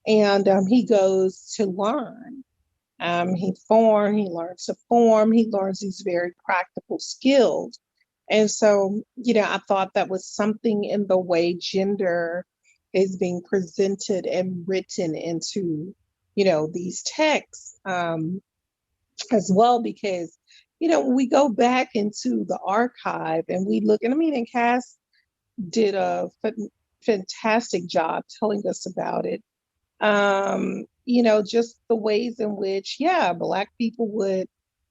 and he goes to learn. He learns to form, he learns these very practical skills. And so, I thought that was something in the way gender is being presented and written into, these texts, as well, because, when we go back into the archive and we look, and I mean, and Cass did a fantastic job telling us about it. Just the ways in which, Black people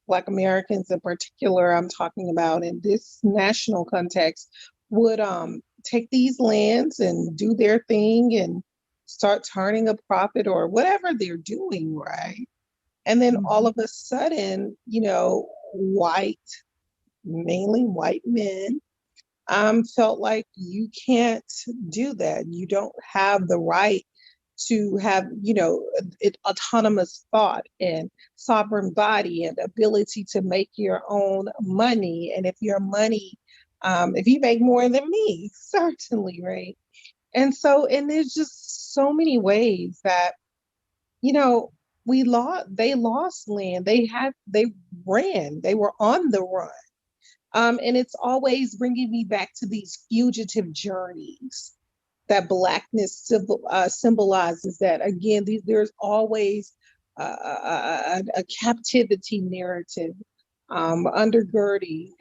Black Americans in particular, I'm talking about in this national context, would take these lands and do their thing and start turning a profit or whatever they're doing, right? And then all of a sudden, mainly white men, felt like you can't do that. You don't have the right to have, autonomous thought and sovereign body and ability to make your own money. And if your money, if you make more than me, certainly, right? And there's just so many ways that, they lost land. They ran, they were on the run. And it's always bringing me back to these fugitive journeys that Blackness symbolizes. That again, there's always a captivity narrative undergirding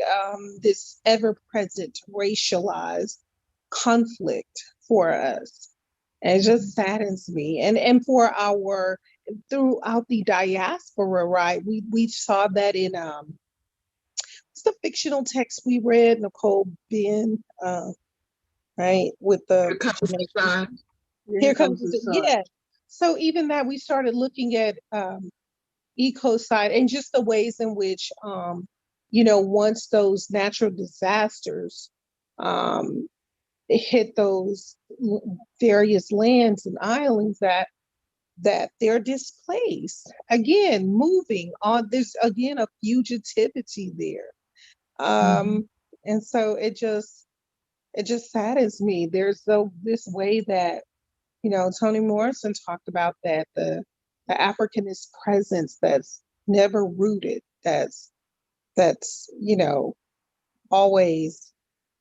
this ever-present racialized conflict for us. And it just saddens me. And for our throughout the diaspora, right? We saw that in it's the fictional text we read, Nicole Ben, right? With the Here comes the sun. Here comes the sun. Yeah. So even that, we started looking at ecocide and just the ways in which, once those natural disasters hit those various lands and islands, that they're displaced again, moving on. There's again a fugitivity there. And so it just saddens me. There's this way that, Toni Morrison talked about, that the Africanist presence that's never rooted, that's always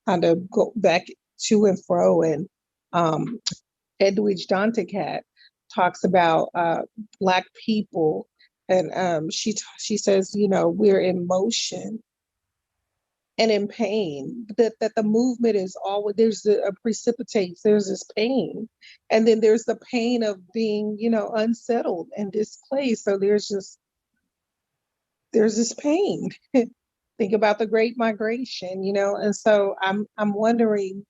kind of go back to and fro. And Edwidge Danticat talks about Black people, and she says, we're in motion and in pain, that the movement is always, there's a precipitates, there's this pain, and then there's the pain of being, unsettled and displaced. So there's this pain. Think about the Great Migration, and so I'm wondering,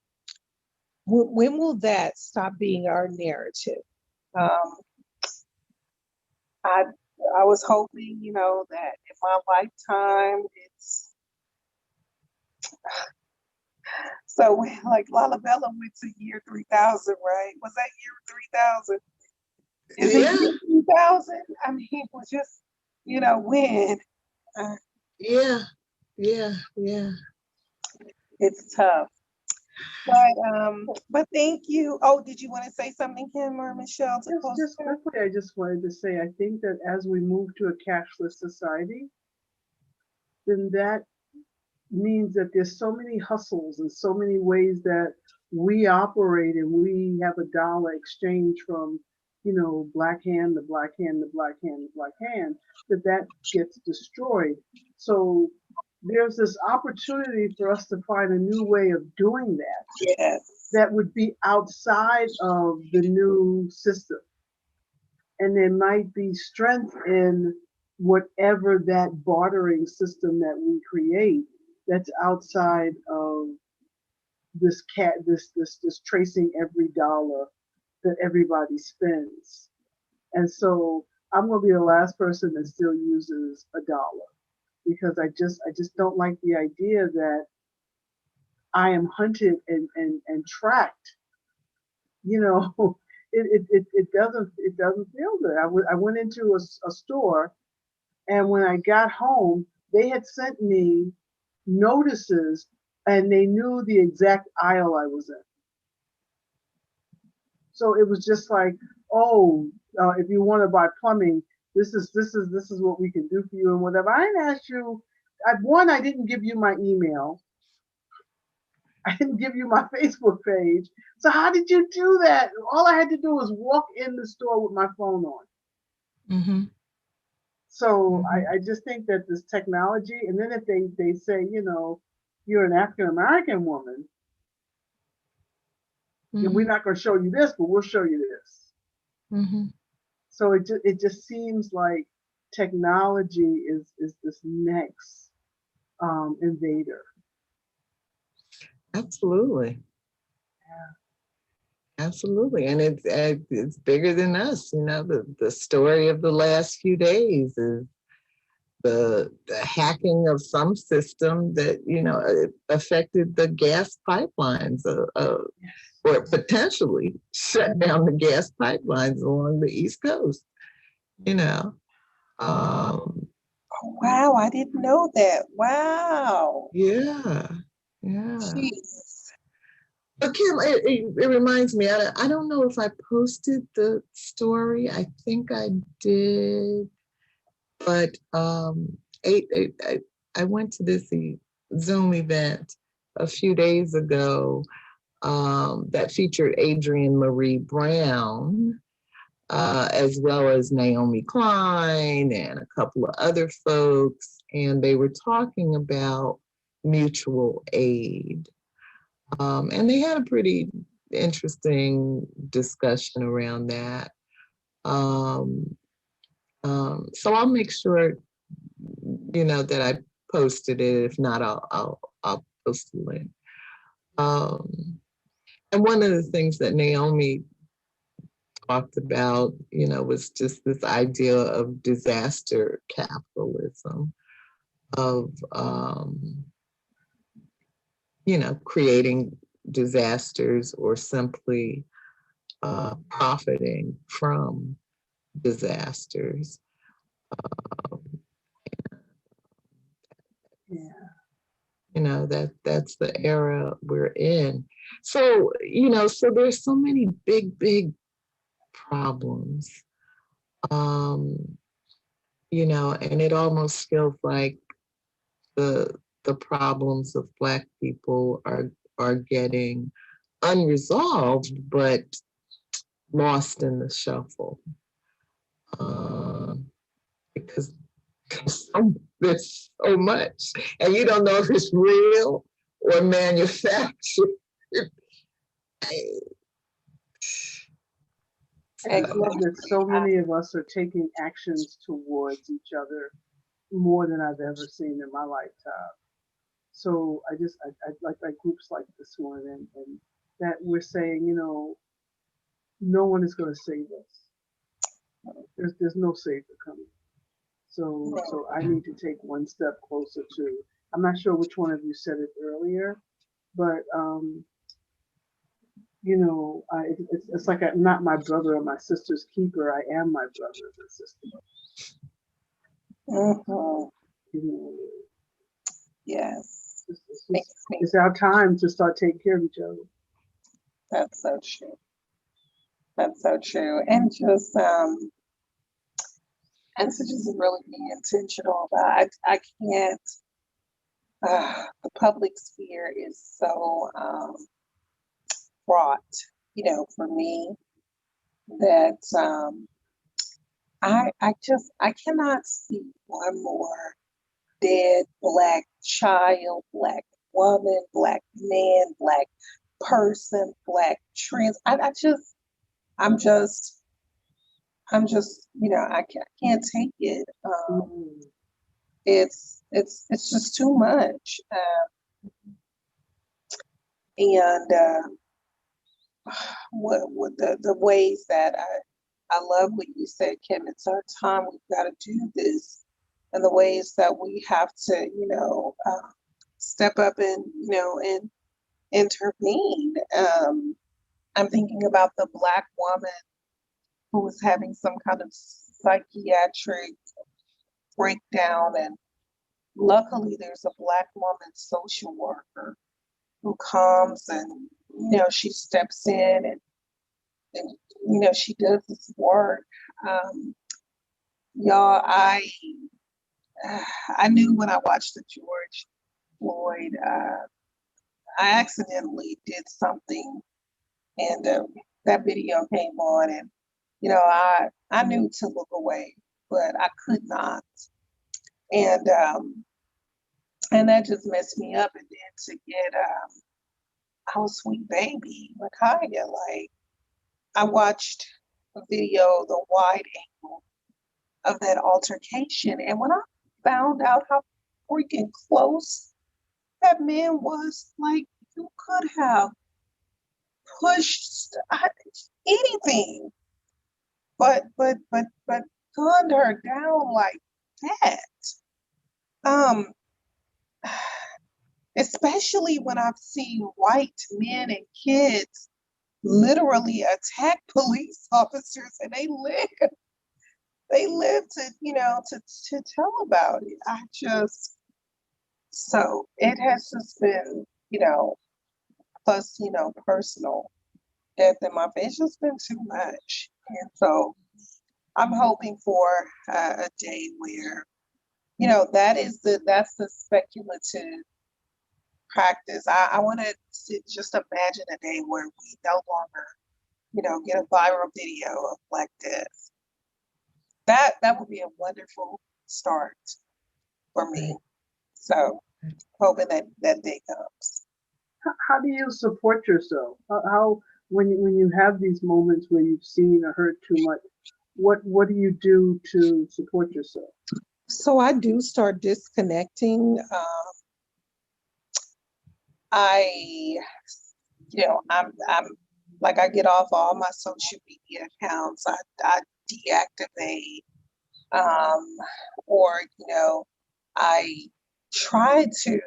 when will that stop being our narrative? I was hoping, that in my lifetime, it's so like Lalibela went to year 3000, right? Was that year 3000? Is it year 2000? I mean, it was just, when. Yeah. It's tough. But thank you. Oh, did you want to say something, Kim or Michelle? Just quickly, I just wanted to say, I think that as we move to a cashless society, then that means that there's so many hustles and so many ways that we operate, and we have a dollar exchange from, black hand, the black hand, the black hand, the black hand, that gets destroyed. So there's this opportunity for us to find a new way of doing that. Yes. That would be outside of the new system. And there might be strength in whatever that bartering system that we create that's outside of this tracing every dollar that everybody spends. And so I'm going to be the last person that still uses a dollar, because I just don't like the idea that I am hunted and tracked, you know, it doesn't feel good. I went into a store, and when I got home, they had sent me notices, and they knew the exact aisle I was in. So it was just like, oh, if you want to buy plumbing, this is what we can do for you and whatever. I didn't ask you. I didn't give you my email. I didn't give you my Facebook page. So how did you do that? All I had to do was walk in the store with my phone on. Mm-hmm. So I just think that this technology, and then if they say, you know, you're an African American woman, and we're not going to show you this, but we'll show you this. Mm-hmm. So it just seems like technology is this next invader. Absolutely. Yeah. Absolutely. And it's bigger than us. You know, the story of the last few days is the hacking of some system that, you know, affected the gas pipelines or potentially shut down the gas pipelines along the East Coast, you know. Wow, I didn't know that. Wow. Yeah. Jeez. But Kim, it reminds me, I don't know if I posted the story. I think I did. But I went to this Zoom event a few days ago that featured Adrienne Maree Brown, as well as Naomi Klein and a couple of other folks. And they were talking about mutual aid. And they had a pretty interesting discussion around that. So I'll make sure, you know, that I posted it. If not, I'll post the link. And one of the things that Naomi talked about, you know, was just this idea of disaster capitalism, of, you know, creating disasters or simply profiting from disasters. You know, that's the era we're in. So, you know, so there's so many big problems. You know, and it almost feels like the problems of Black people are getting unresolved, but lost in the shuffle. Because there's so much, and you don't know if it's real or manufactured. I love that so many of us are taking actions towards each other more than I've ever seen in my lifetime. So I like groups like this one, and that we're saying, you know, no one is going to save us. There's no savior coming. So I need to take one step closer to. I'm not sure which one of you said it earlier, but you know, it's like I'm not my brother or my sister's keeper. I am my brothers and sisters. Mm-hmm. You know, Yes. It's our time to start taking care of each other. That's so true. That's so true. And just to just really be intentional about I can't the public sphere is so fraught, you know, for me that I cannot see one more dead Black child, Black woman, Black man, Black person, Black trans. I'm just, you know, I can't take it. It's just too much. And what the ways that I love what you said, Kim. It's our time. We've got to do this, and the ways that we have to, you know, step up and, you know, and intervene. I'm thinking about the Black woman who was having some kind of psychiatric breakdown, and luckily there's a Black woman social worker who comes and, she steps in and she does this work. Y'all, I knew when I watched the George Floyd, I accidentally did something, and that video came on, and I knew to look away, but I could not, and that just messed me up. And then to get our sweet baby Micaiah, like, I watched a video, the wide angle of that altercation, and when I found out how freaking close that man was, like, you could have pushed anything, but gunned her down like that. Especially when I've seen white men and kids literally attack police officers, and they live to tell about it. So it has just been, plus, personal death in my face. It's just been too much. And so I'm hoping for a day where, that's the speculative practice. I want to just imagine a day where we no longer, get a viral video of Black death. That would be a wonderful start for me. So hoping that day comes. How do you support yourself? How when you have these moments where you've seen or heard too much, what do you do to support yourself? So I do start disconnecting. I'm like, I get off all my social media accounts. I deactivate, or I try to,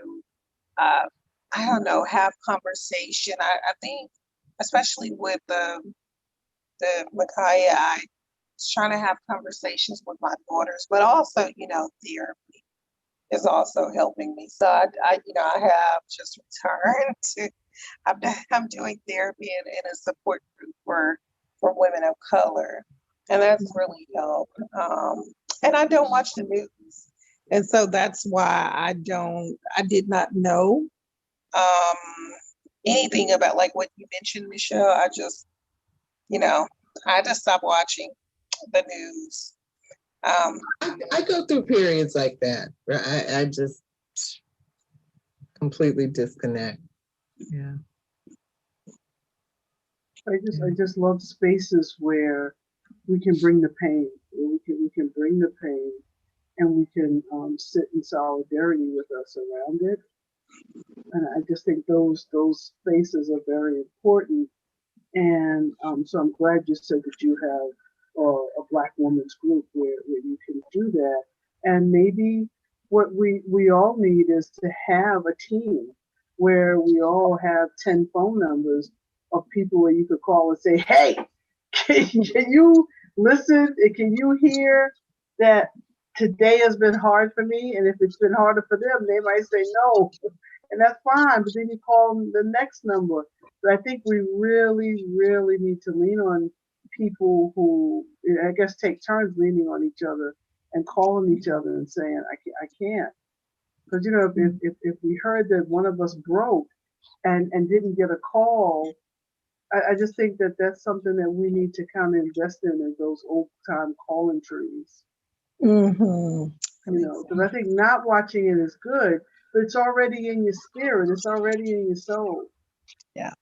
I don't know, have conversation. I think, especially with the Micaiah, I was trying to have conversations with my daughters, but also, therapy is also helping me. So I have just returned to, I'm doing therapy in a support group for women of color, and that's really helped. And I don't watch the news, and so that's why I did not know anything about, like, what you mentioned, Michelle. I just stopped watching the news. I go through periods like that where I just completely disconnect. Yeah. I just love spaces where we can bring the pain, where we can bring the pain, and we can sit in solidarity with us around it. And I just think those spaces are very important. And so I'm glad you said that you have a Black women's group where you can do that. And maybe what we all need is to have a team where we all have 10 phone numbers of people where you could call and say, hey, can you listen? Can you hear that today has been hard for me? And if it's been harder for them, they might say no. And that's fine, but then you call the next number. But I think we really, really need to lean on people who, I guess, take turns leaning on each other and calling each other and saying, I can't. Because, if we heard that one of us broke and didn't get a call, I just think that that's something that we need to kind of invest in those old time calling trees. Mm-hmm. Because I think not watching it is good, but it's already in your spirit. It's already in your soul. Yeah.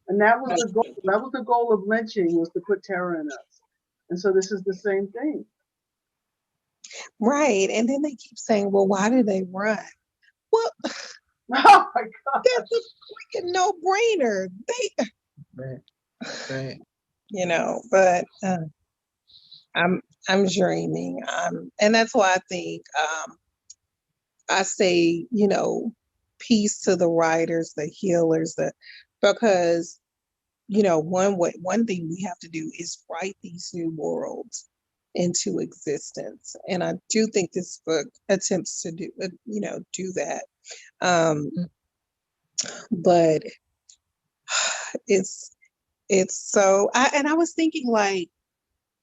And that was the goal. That was the goal of lynching, was to put terror in us. And so this is the same thing. Right. And then they keep saying, well, why did they run? Well, oh my God. That's a freaking no-brainer. Right. But I'm dreaming. And that's why I think I say, peace to the writers, the healers, because one thing we have to do is write these new worlds into existence, and I do think this book attempts to do that. But it's so. I was thinking like,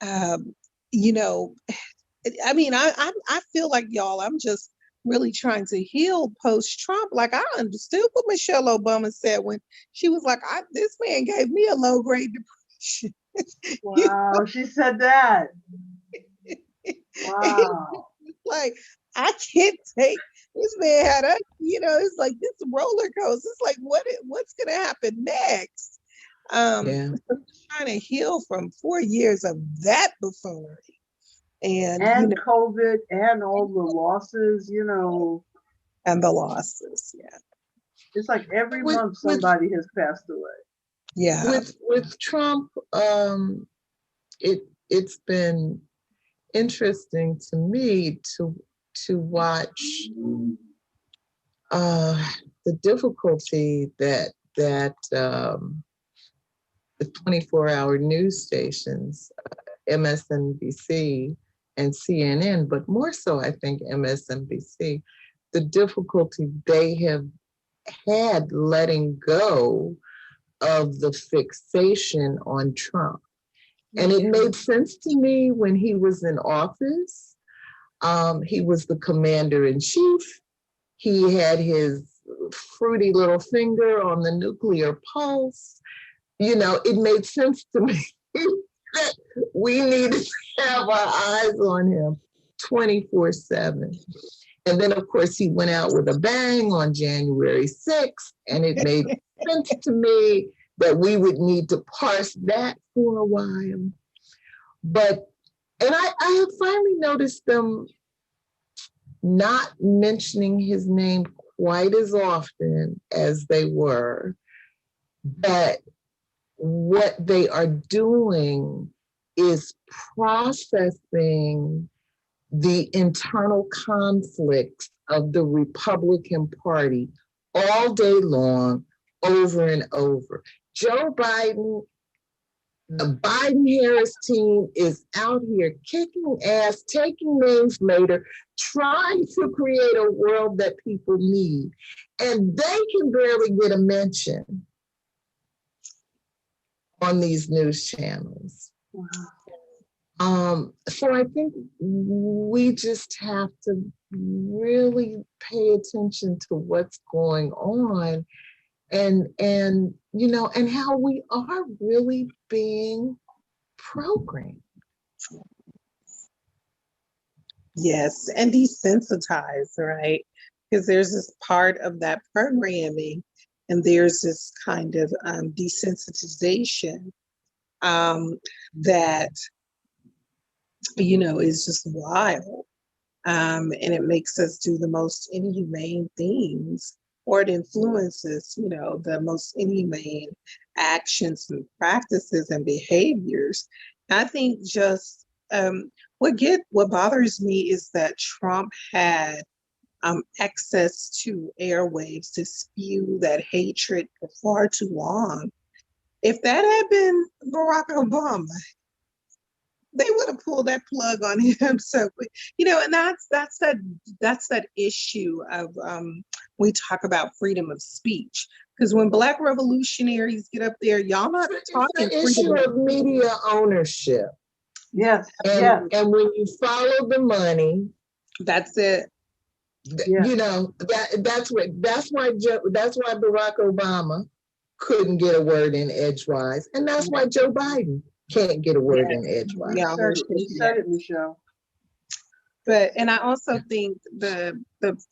I mean, I feel like y'all, I'm just really trying to heal post-Trump. Like I understood what Michelle Obama said when she was like, this man gave me a low-grade depression. Wow, she said that. Wow. Like, I can't take this man had a, it's like this roller coaster. It's like what's gonna happen next? So trying to heal from 4 years of that buffoonery. And COVID and all the losses, and the losses, yeah. It's like every month somebody has passed away. Yeah. With Trump, it's been interesting to me to watch the difficulty that the 24-hour news stations, MSNBC and CNN, but more so I think MSNBC, the difficulty they have had letting go of the fixation on Trump. And it made sense to me when he was in office. He was the commander in chief. He had his fruity little finger on the nuclear pulse. It made sense to me that we needed to have our eyes on him 24/7. And then, of course, he went out with a bang on January 6th, and it made sense to me that we would need to parse that for a while. And I have finally noticed them not mentioning his name quite as often as they were, but what they are doing is processing the internal conflicts of the Republican Party all day long, over and over. Joe Biden, the Biden-Harris team is out here kicking ass, taking names later, trying to create a world that people need. And they can barely get a mention on these news channels. Wow. So I think we just have to really pay attention to what's going on and how we are really being programmed. Yes, and desensitized, right? Because there's this part of that programming, and there's this kind of desensitization that is just wild, and it makes us do the most inhumane things, or it influences the most inhumane actions and practices and behaviors. I think just what bothers me is that Trump had access to airwaves to spew that hatred for far too long. If that had been Barack Obama, they would have pulled that plug on him so quick. And that's that issue of we talk about freedom of speech. Because when Black revolutionaries get up there, y'all not talking the issue of media ownership. Yes. And when you follow the money, that's it. That's why Barack Obama couldn't get a word in edgewise, and that's why Joe Biden can't get a word in edgewise. Yeah, you said it, Michelle. And I also think the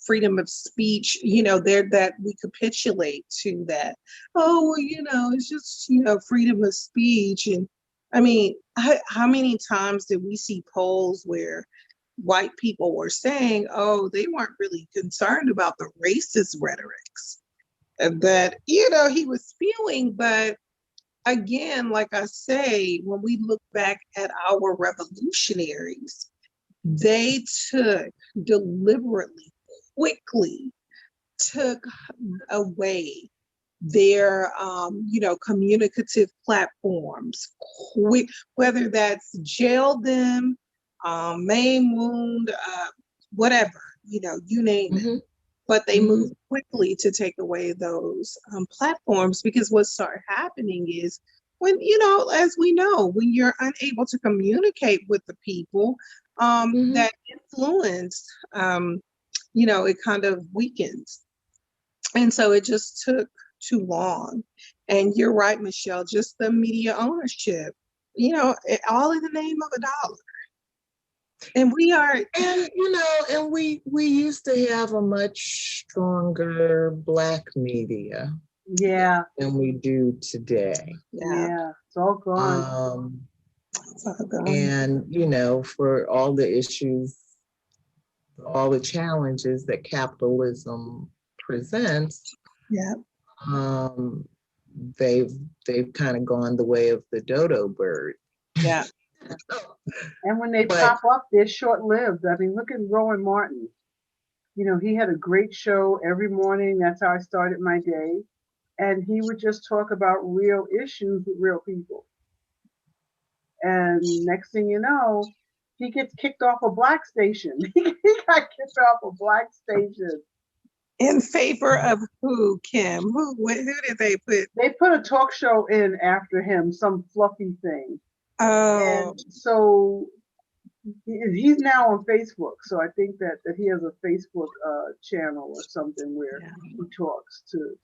freedom of speech, that we capitulate to that. Oh, well, it's just, freedom of speech. And I mean, how many times did we see polls where white people were saying, oh, they weren't really concerned about the racist rhetorics that, he was spewing. But again, like I say, when we look back at our revolutionaries, they took deliberately, quickly took away their communicative platforms, whether that's jail them, maim, wound, whatever, you name it. But they moved quickly to take away those platforms, because what started happening is when, as we know, when you're unable to communicate with the people, that influence, it kind of weakens. And so it just took too long. And you're right, Michelle, just the media ownership, all in the name of $1. And we are, and we used to have a much stronger Black media, than we do today. Yeah, it's all gone. And for all the issues, all the challenges that capitalism presents, they've kind of gone the way of the dodo bird. Yeah. And when they pop up, they're short-lived. I mean, look at Rowan Martin. He had a great show every morning. That's how I started my day. And he would just talk about real issues with real people. And next thing you know, he gets kicked off a Black station. He got kicked off a Black station. In favor of who, Kim? Who did they put? They put a talk show in after him, some fluffy thing. Oh. And so he's now on Facebook. So I think that he has a Facebook channel or something where he talks to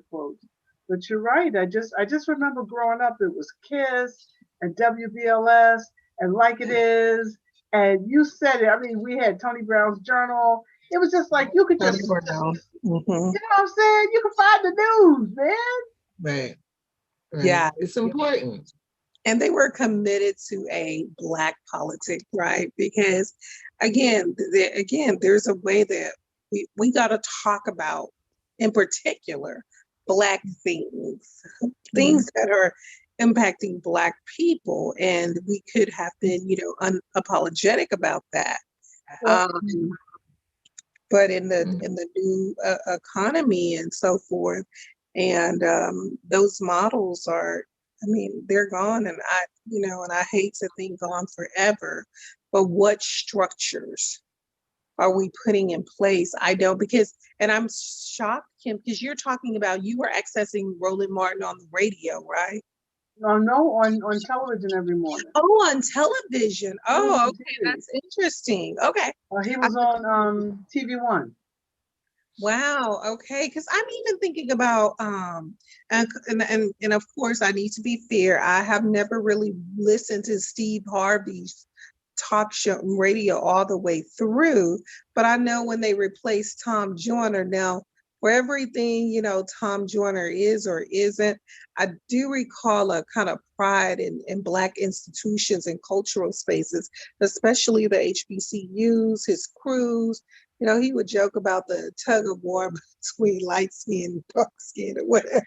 folks. But you're right. I just remember growing up, it was KISS and WBLS and Like It Is. And you said it. I mean, we had Tony Brown's Journal. It was just like you could just, you know what I'm saying? You can find the news, man. Right. Yeah. It's important. And they were committed to a Black politic, right? Because again, there's a way that we got to talk about, in particular, Black things that are impacting Black people. And we could have been, unapologetic about that. But in the new economy and so forth, and those models are, they're gone, and I hate to think gone forever. But what structures are we putting in place? And I'm shocked, Kim, because you're talking about you were accessing Roland Martin on the radio, right? No, on television every morning. Oh, on television. Oh, okay, that's interesting. Okay. He was on TV One. Wow. Okay. Because I'm even thinking about and of course I need to be fair. I have never really listened to Steve Harvey's talk show radio all the way through, but I know when they replaced Tom Joyner, now for everything Tom Joyner is or isn't, I do recall a kind of pride in Black institutions and cultural spaces, especially the HBCUs, his crews. He would joke about the tug of war between light skin and dark skin or whatever.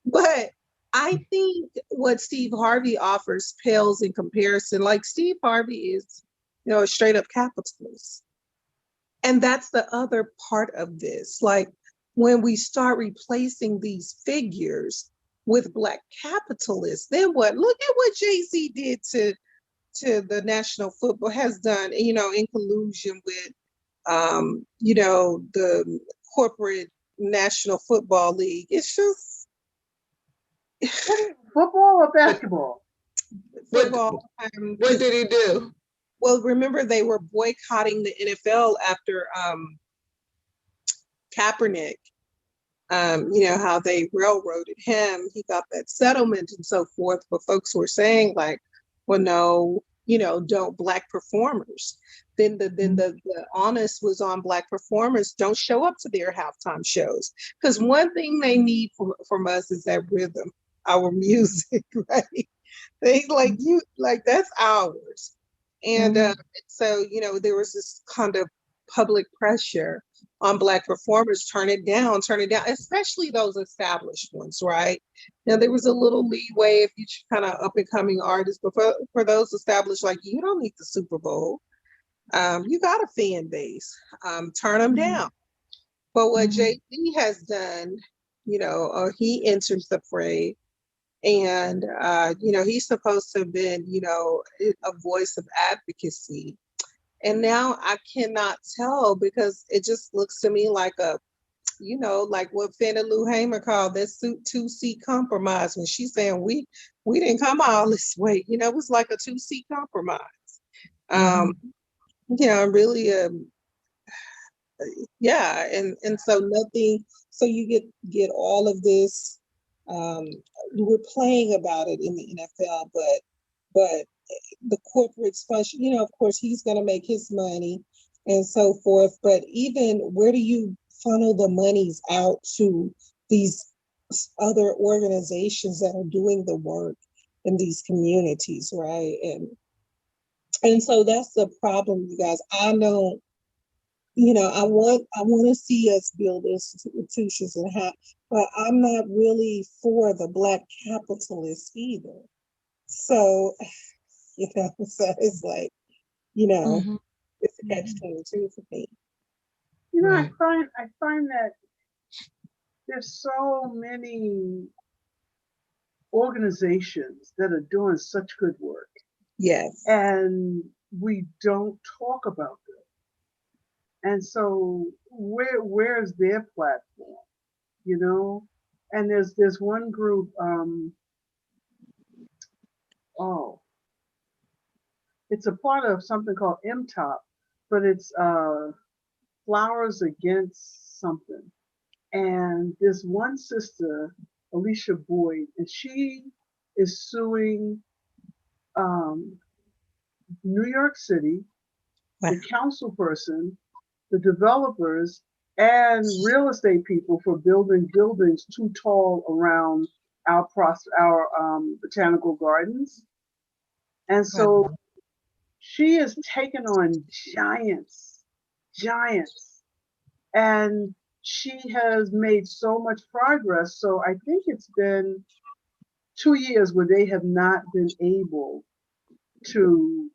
But I think what Steve Harvey offers pales in comparison. Like, Steve Harvey is, a straight up capitalist. And that's the other part of this. Like, when we start replacing these figures with Black capitalists, then what? Look at what Jay-Z did to the national football, has done, in collusion with the corporate National Football League. It's just football or basketball? Football. What did he do? Well, remember they were boycotting the NFL after Kaepernick. How they railroaded him. He got that settlement and so forth. But folks were saying like, well, no, don't Black performers. Then the onus was on Black performers. Don't show up to their halftime shows, because one thing they need from us is that rhythm, our music, right? They like that's ours. And so there was this kind of public pressure on Black performers, turn it down, especially those established ones, right? Now there was a little leeway if you kind of up and coming artists, but for those established, like, you don't need the Super Bowl. You got a fan base, turn them down. But what JD has done, he enters the fray, and he's supposed to have been, a voice of advocacy. And now I cannot tell, because it just looks to me like like what Fannie Lou Hamer called that 2-seat compromise, when she's saying we didn't come all this way. It was like a 2-seat compromise. Really, and so nothing. So you get all of this. We're playing about it in the NFL, but the corporate function, of course, he's going to make his money and so forth. But even where do you funnel the monies out to these other organizations that are doing the work in these communities, right? And so that's the problem, you guys. I know, I want to see us build institutions but I'm not really for the Black capitalists either. So, so it's like, it's a catch-22 for me. I find that there's so many organizations that are doing such good work. Yes. And we don't talk about them. And so where's their platform? And there's one group, it's a part of something called MTOP, but it's Flowers Against something. And this one sister, Alicia Boyd, and she is suing New York City, the council person, the developers, and real estate people for building buildings too tall around our botanical gardens. And so she has taken on giants, and she has made so much progress. So I think it's been 2 years where they have not been able to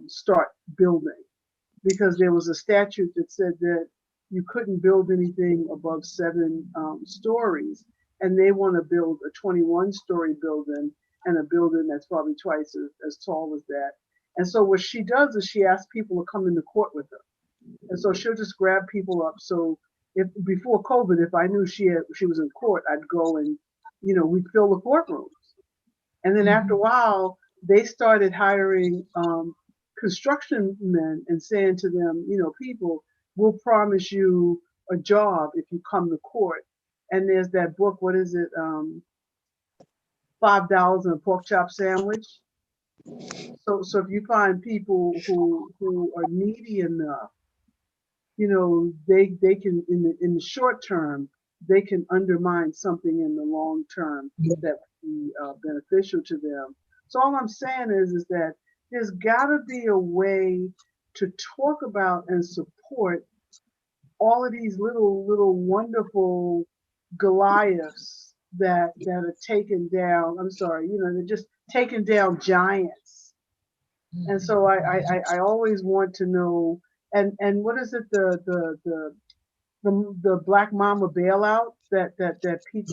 start building, because there was a statute that said that you couldn't build anything above 7 stories, and they want to build a 21-story building, and a building that's probably twice as tall as that. And so what she does is she asks people to come into court with her. And so she'll just grab people up. So if before COVID, if I knew she was in court, I'd go and, we'd fill the courtrooms. And then after a while, they started hiring construction men and saying to them, people, we'll promise you a job if you come to court. And there's that book, what is it? $5 and a pork chop sandwich. So if you find people who are needy enough, they can in the short term, they can undermine something in the long term that would be beneficial to them. So all I'm saying is that there's got to be a way to talk about and support all of these little wonderful Goliaths that are taking down. I'm sorry, they're just taking down giants. And so I always want to know. And what is it, the Black Mama bailout that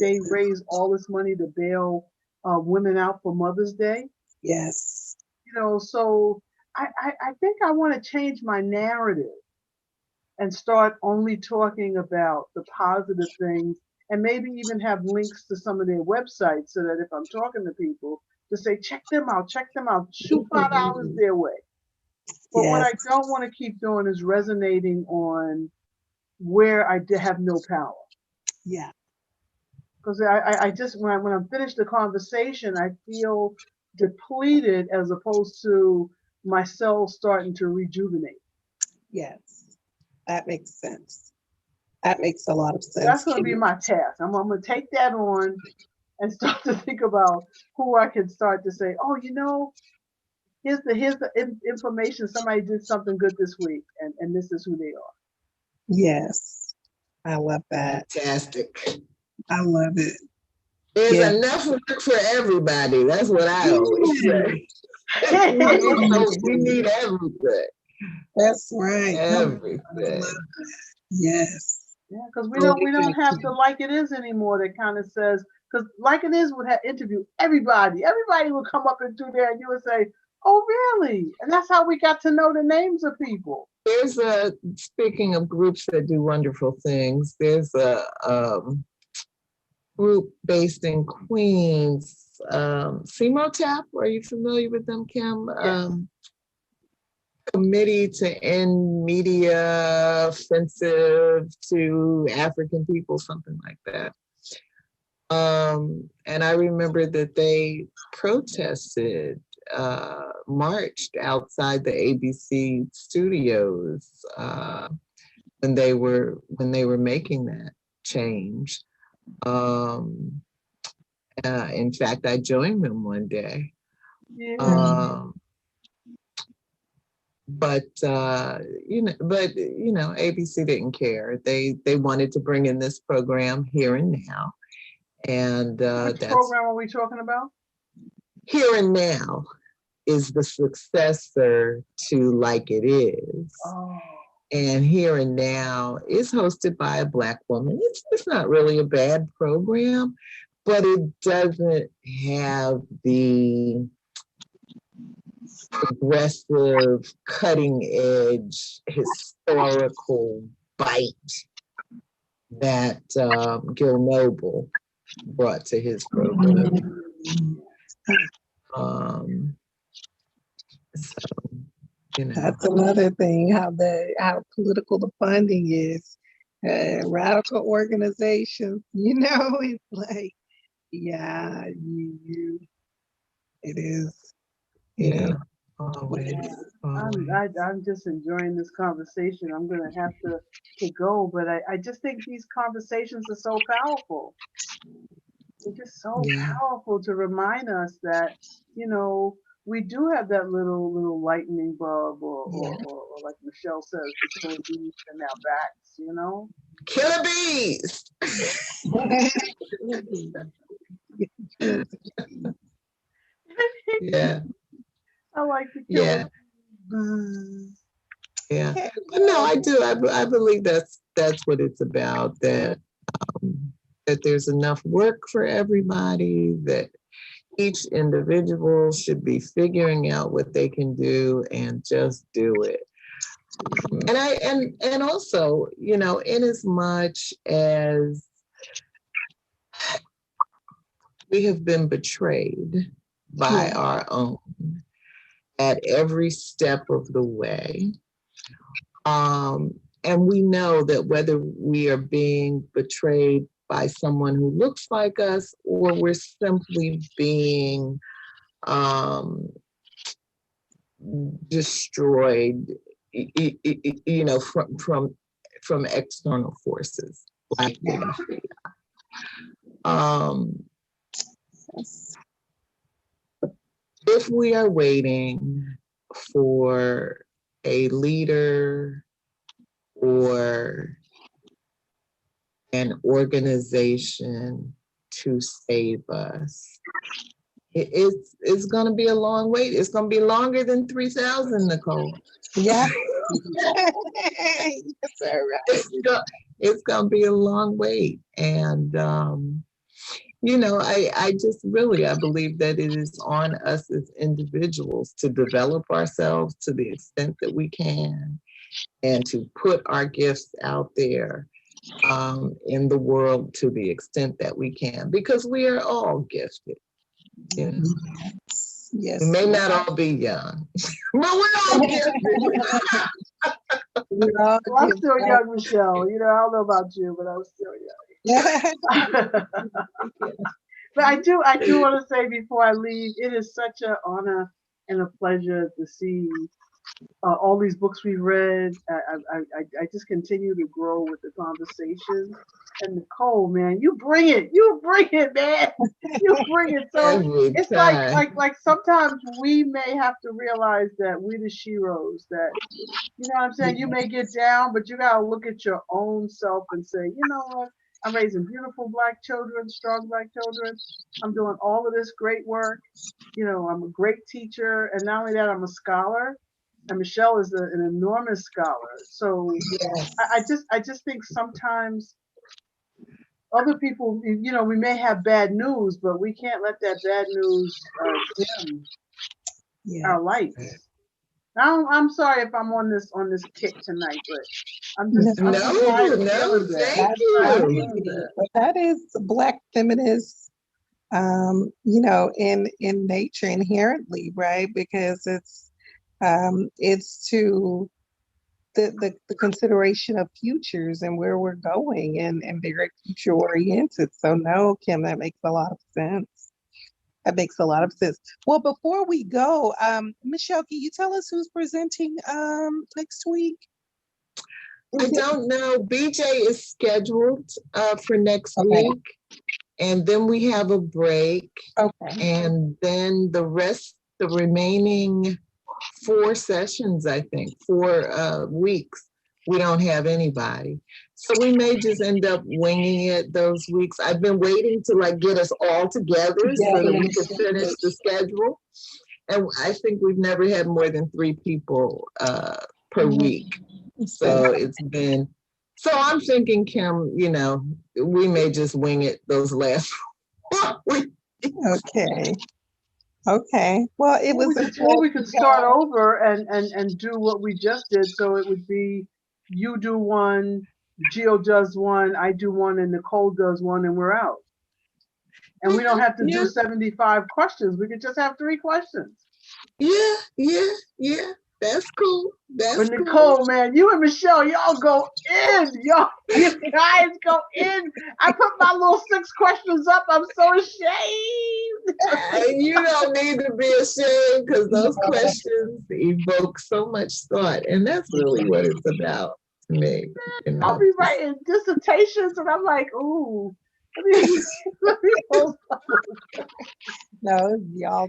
they raise all this money to bail women out for Mother's Day? Yes. So I think I want to change my narrative and start only talking about the positive things, and maybe even have links to some of their websites, so that if I'm talking to people, to say, check them out, shoot $5 their way. But what I don't want to keep doing is resonating on where I have no power. Yeah. Because I just, when I'm finished the conversation, I feel depleted, as opposed to my cells starting to rejuvenate. Yes, that makes sense. That makes a lot of sense. That's going to be my task. I'm going to take that on and start to think about who I can start to say, oh, here's the information. Somebody did something good this week, and this is who they are. Yes, I love that. Fantastic. I love it. There's enough work for everybody. That's what I always say. We need everything. That's right. Everything. Yes. Yeah, because we don't have the Like It Is anymore that kind of says, because Like It Is would have interviewed everybody. Everybody would come up and do there, and you would say, "Oh, really?" And that's how we got to know the names of people. There's speaking of groups that do wonderful things, there's a group based in Queens, CMOTAP. Are you familiar with them, Kim? Yes. Committee to End Media Offensive to African People, something like that. And I remember that they protested, marched outside the ABC studios when they were making that change. In fact, I joined them one day. Yeah. But ABC didn't care. They wanted to bring in this program, Here and Now, and Which program are we talking about? Here and Now is the successor to Like It Is. Oh. And Here and Now is hosted by a Black woman. It's not really a bad program, but it doesn't have the progressive, cutting edge, historical bite that Gil Noble brought to his program. That's another thing, how political the funding is. Radical organizations, it's like, yeah, it is. Yeah. I'm just enjoying this conversation. I'm gonna have to go, but I just think these conversations are so powerful. They're just so powerful to remind us that, we do have that little lightning bulb, or like Michelle says, the killer bees in our backs, Killer bees. Yeah. I like the killer bees. Yeah. But no, I do. I believe that's what it's about. That there's enough work for everybody. That each individual should be figuring out what they can do and just do it. And also, in as much as we have been betrayed by our own at every step of the way, and we know that whether we are being betrayed by someone who looks like us, or we're simply being destroyed, from external forces like the if we are waiting for a leader or an organization to save us, it's going to be a long wait. It's going to be longer than 3,000, Nicole. Yeah. It's going to be a long wait. And, I just really, I believe that it is on us as individuals to develop ourselves to the extent that we can, and to put our gifts out there in the world to the extent that we can, because we are all gifted. Yes. We may not all be young, but we're all gifted. Well, I'm still young, Michelle. I don't know about you, but I'm still young. But I do want to say before I leave, it is such an honor and a pleasure to see all these books we read. I just continue to grow with the conversation. And Nicole, man, you bring it, man. You bring it. So it's like sometimes we may have to realize that we're the sheroes, that, you know what I'm saying? You may get down, but you gotta look at your own self and say, you know what? I'm raising beautiful Black children, strong Black children. I'm doing all of this great work. I'm a great teacher. And not only that, I'm a scholar. and Michelle is an enormous scholar. So Yes. I just think sometimes other people, you know, we may have bad news, but we can't let that bad news dim our lights. Now, I'm sorry if I'm on this kick tonight, but I'm just No, tired of no, feeling that. thank you. That is Black feminist, you know, in nature inherently, right? Because it's to the consideration of futures and where we're going, and very future oriented. So no, Kim, that makes a lot of sense. That makes a lot of sense. Well, before we go, Michelle, can you tell us who's presenting next week? I don't know. BJ is scheduled for next Okay. week, and then we have a break, Okay. and then the remaining 4 sessions, I think, 4 weeks, we don't have anybody. So we may just end up winging it those weeks. I've been waiting to like get us all together so that we could finish the schedule. And I think we've never had more than 3 people per week. So it's been, so I'm thinking, Kim, you know, we may just wing it those last weeks. Okay. Okay. Well, it was Or we could start over and do what we just did. So it would be you do one, Gio does one, I do one, and Nicole does one, and we're out. And we don't have to do 75 questions. We could just have 3 questions. Yeah. That's cool. But Nicole, man, you and Michelle, y'all go in. You guys go in. I put my little 6 questions up. I'm so ashamed. And you don't need to be ashamed because those questions evoke so much thought. And that's really what it's about to me. You know? I'll be writing dissertations and I'm like, ooh. Let me post No, y'all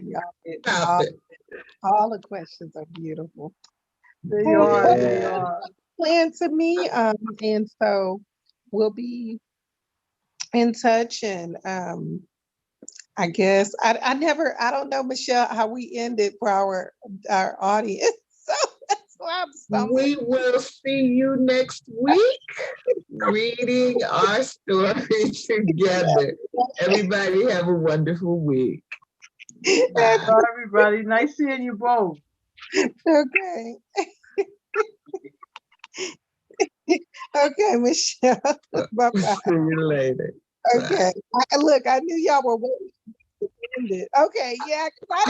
all the questions are beautiful. They are. Plan to me, and so we'll be in touch. And I guess I don't know, Michelle, how we ended for our audience. So that's why I'm stumbling. We will see you next week reading our story together. Everybody have a wonderful week. Bye, everybody. Nice seeing you both. Okay. Okay, Michelle. Bye-bye. See you later. Okay. Look, I knew y'all were waiting to end it. Okay, yeah, 'cause I